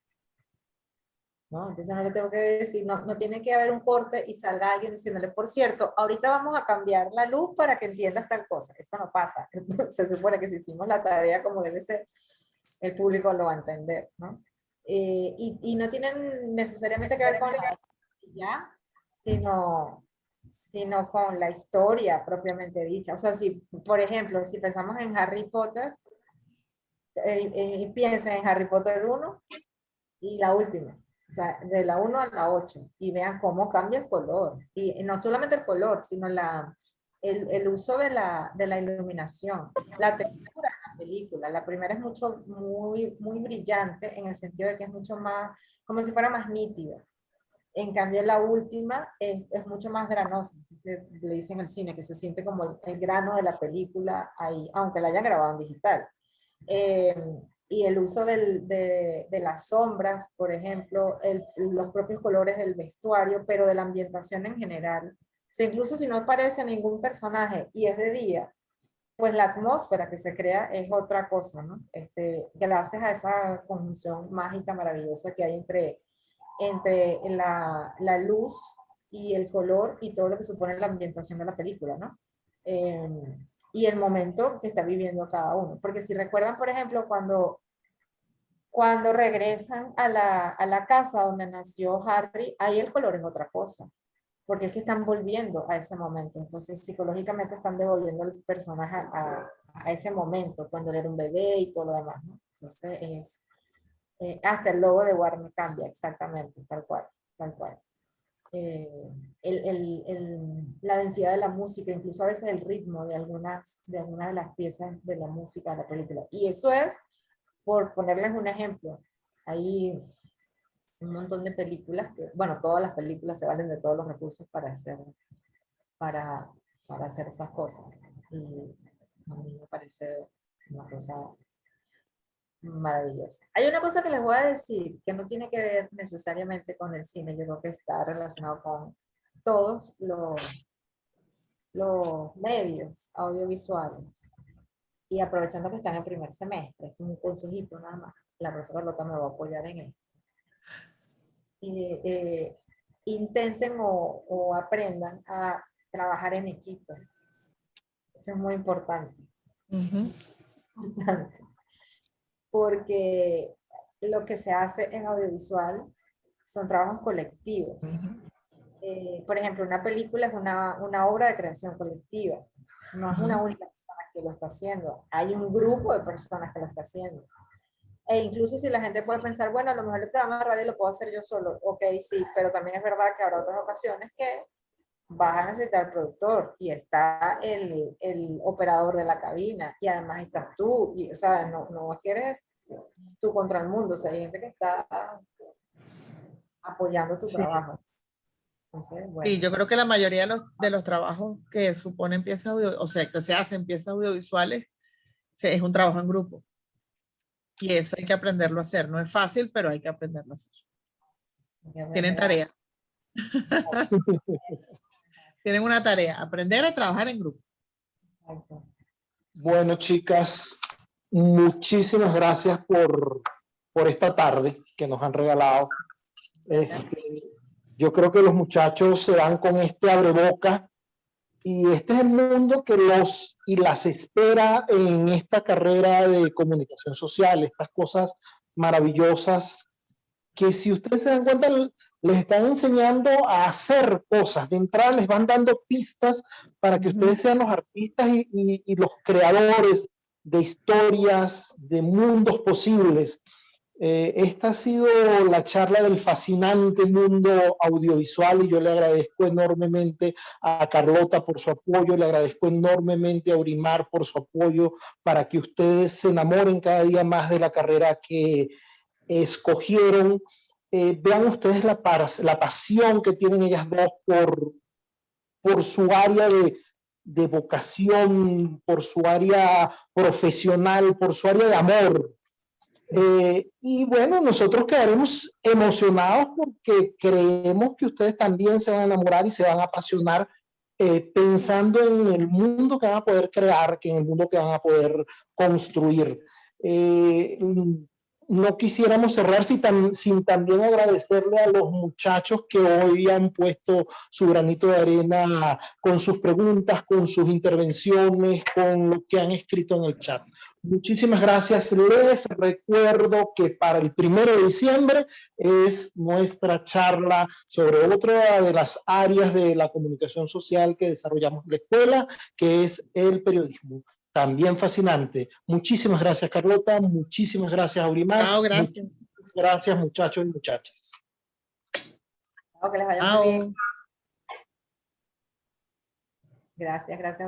¿no? Entonces no le tengo que decir, no tiene que haber un corte y salga alguien diciéndole, por cierto, ahorita vamos a cambiar la luz para que entiendas tal cosa. Eso no pasa. Se supone que si hicimos la tarea como debe ser, el público lo va a entender, ¿no? Y no tienen necesariamente que ver con la ya, sino con la historia propiamente dicha. O sea, si, por ejemplo, si pensamos en Harry Potter, piensen en Harry Potter 1 y la última. O sea, de la 1 a la 8, y vean cómo cambia el color. Y no solamente el color, sino el uso de la iluminación, la textura de la película. La primera es muy brillante, en el sentido de que es mucho más, como si fuera más nítida. En cambio, la última es mucho más granosa. Le dicen en el cine que se siente como el grano de la película ahí, aunque la hayan grabado en digital. Y el uso de las sombras, por ejemplo, los propios colores del vestuario, pero de la ambientación en general. O sea, incluso si no aparece ningún personaje y es de día, pues la atmósfera que se crea es otra cosa, ¿no? Gracias a esa conjunción mágica, maravillosa que hay entre la luz y el color y todo lo que supone la ambientación de la película, ¿no? Y el momento que está viviendo cada uno. Porque si recuerdan, por ejemplo, cuando regresan a la casa donde nació Harry, ahí el color es otra cosa, porque es que están volviendo a ese momento. Entonces, psicológicamente están devolviendo al personaje a ese momento, cuando él era un bebé y todo lo demás, ¿no? Entonces, hasta el logo de Warner cambia, exactamente, tal cual, tal cual. La densidad de la música, incluso a veces el ritmo de algunas de las piezas de la música de la película. Y eso es, por ponerles un ejemplo, hay un montón de películas que, bueno, todas las películas se valen de todos los recursos para hacer esas cosas. Y a mí me parece una cosa maravillosa. Hay una cosa que les voy a decir que no tiene que ver necesariamente con el cine, yo creo que está relacionado con todos los medios audiovisuales. Y aprovechando que están en primer semestre, esto es un consejito nada más, la profesora Lota me va a apoyar en esto. Intenten o aprendan a trabajar en equipo. Esto es muy importante. Importante. Porque lo que se hace en audiovisual son trabajos colectivos. Por ejemplo, una película es una obra de creación colectiva. No es una única persona que lo está haciendo. Hay un grupo de personas que lo está haciendo. E incluso si la gente puede pensar, bueno, a lo mejor el programa de radio lo puedo hacer yo solo. Ok, sí, pero también es verdad que habrá otras ocasiones que vas a necesitar el productor y está el operador de la cabina y además estás tú. Y, o sea, no es que eres tú contra el mundo. O sea, hay gente que está apoyando tu trabajo. Entonces, bueno. Sí, yo creo que la mayoría de los trabajos que suponen piezas o sea, que se hacen piezas audiovisuales, es un trabajo en grupo. Y eso hay que aprenderlo a hacer. No es fácil, pero hay que aprenderlo a hacer. Tienen tarea. Tienen una tarea, aprender a trabajar en grupo. Bueno, chicas, muchísimas gracias por esta tarde que nos han regalado. Yo creo que los muchachos se van con este abreboca y este es el mundo que los y las espera en esta carrera de comunicación social, estas cosas maravillosas que, si ustedes se dan cuenta, les están enseñando a hacer cosas. De entrada les van dando pistas para que ustedes sean los artistas y los creadores de historias, de mundos posibles. Esta ha sido la charla del fascinante mundo audiovisual y yo le agradezco enormemente a Carlota por su apoyo, le agradezco enormemente a Aurimar por su apoyo para que ustedes se enamoren cada día más de la carrera que escogieron. Vean ustedes la pasión que tienen ellas dos por su área de vocación, por su área profesional, por su área de amor. Y bueno, nosotros quedaremos emocionados porque creemos que ustedes también se van a enamorar y se van a apasionar pensando en el mundo que van a poder crear, que en el mundo que van a poder construir. No quisiéramos cerrar sin también agradecerle a los muchachos que hoy han puesto su granito de arena con sus preguntas, con sus intervenciones, con lo que han escrito en el chat. Muchísimas gracias. Les recuerdo que para el 1 de diciembre es nuestra charla sobre otra de las áreas de la comunicación social que desarrollamos en la escuela, que es el periodismo. También fascinante. Muchísimas gracias, Carlota. Muchísimas gracias, Aurimar. Chao, gracias. Muchísimas gracias, muchachos y muchachas. Que les vaya muy bien. Gracias, gracias.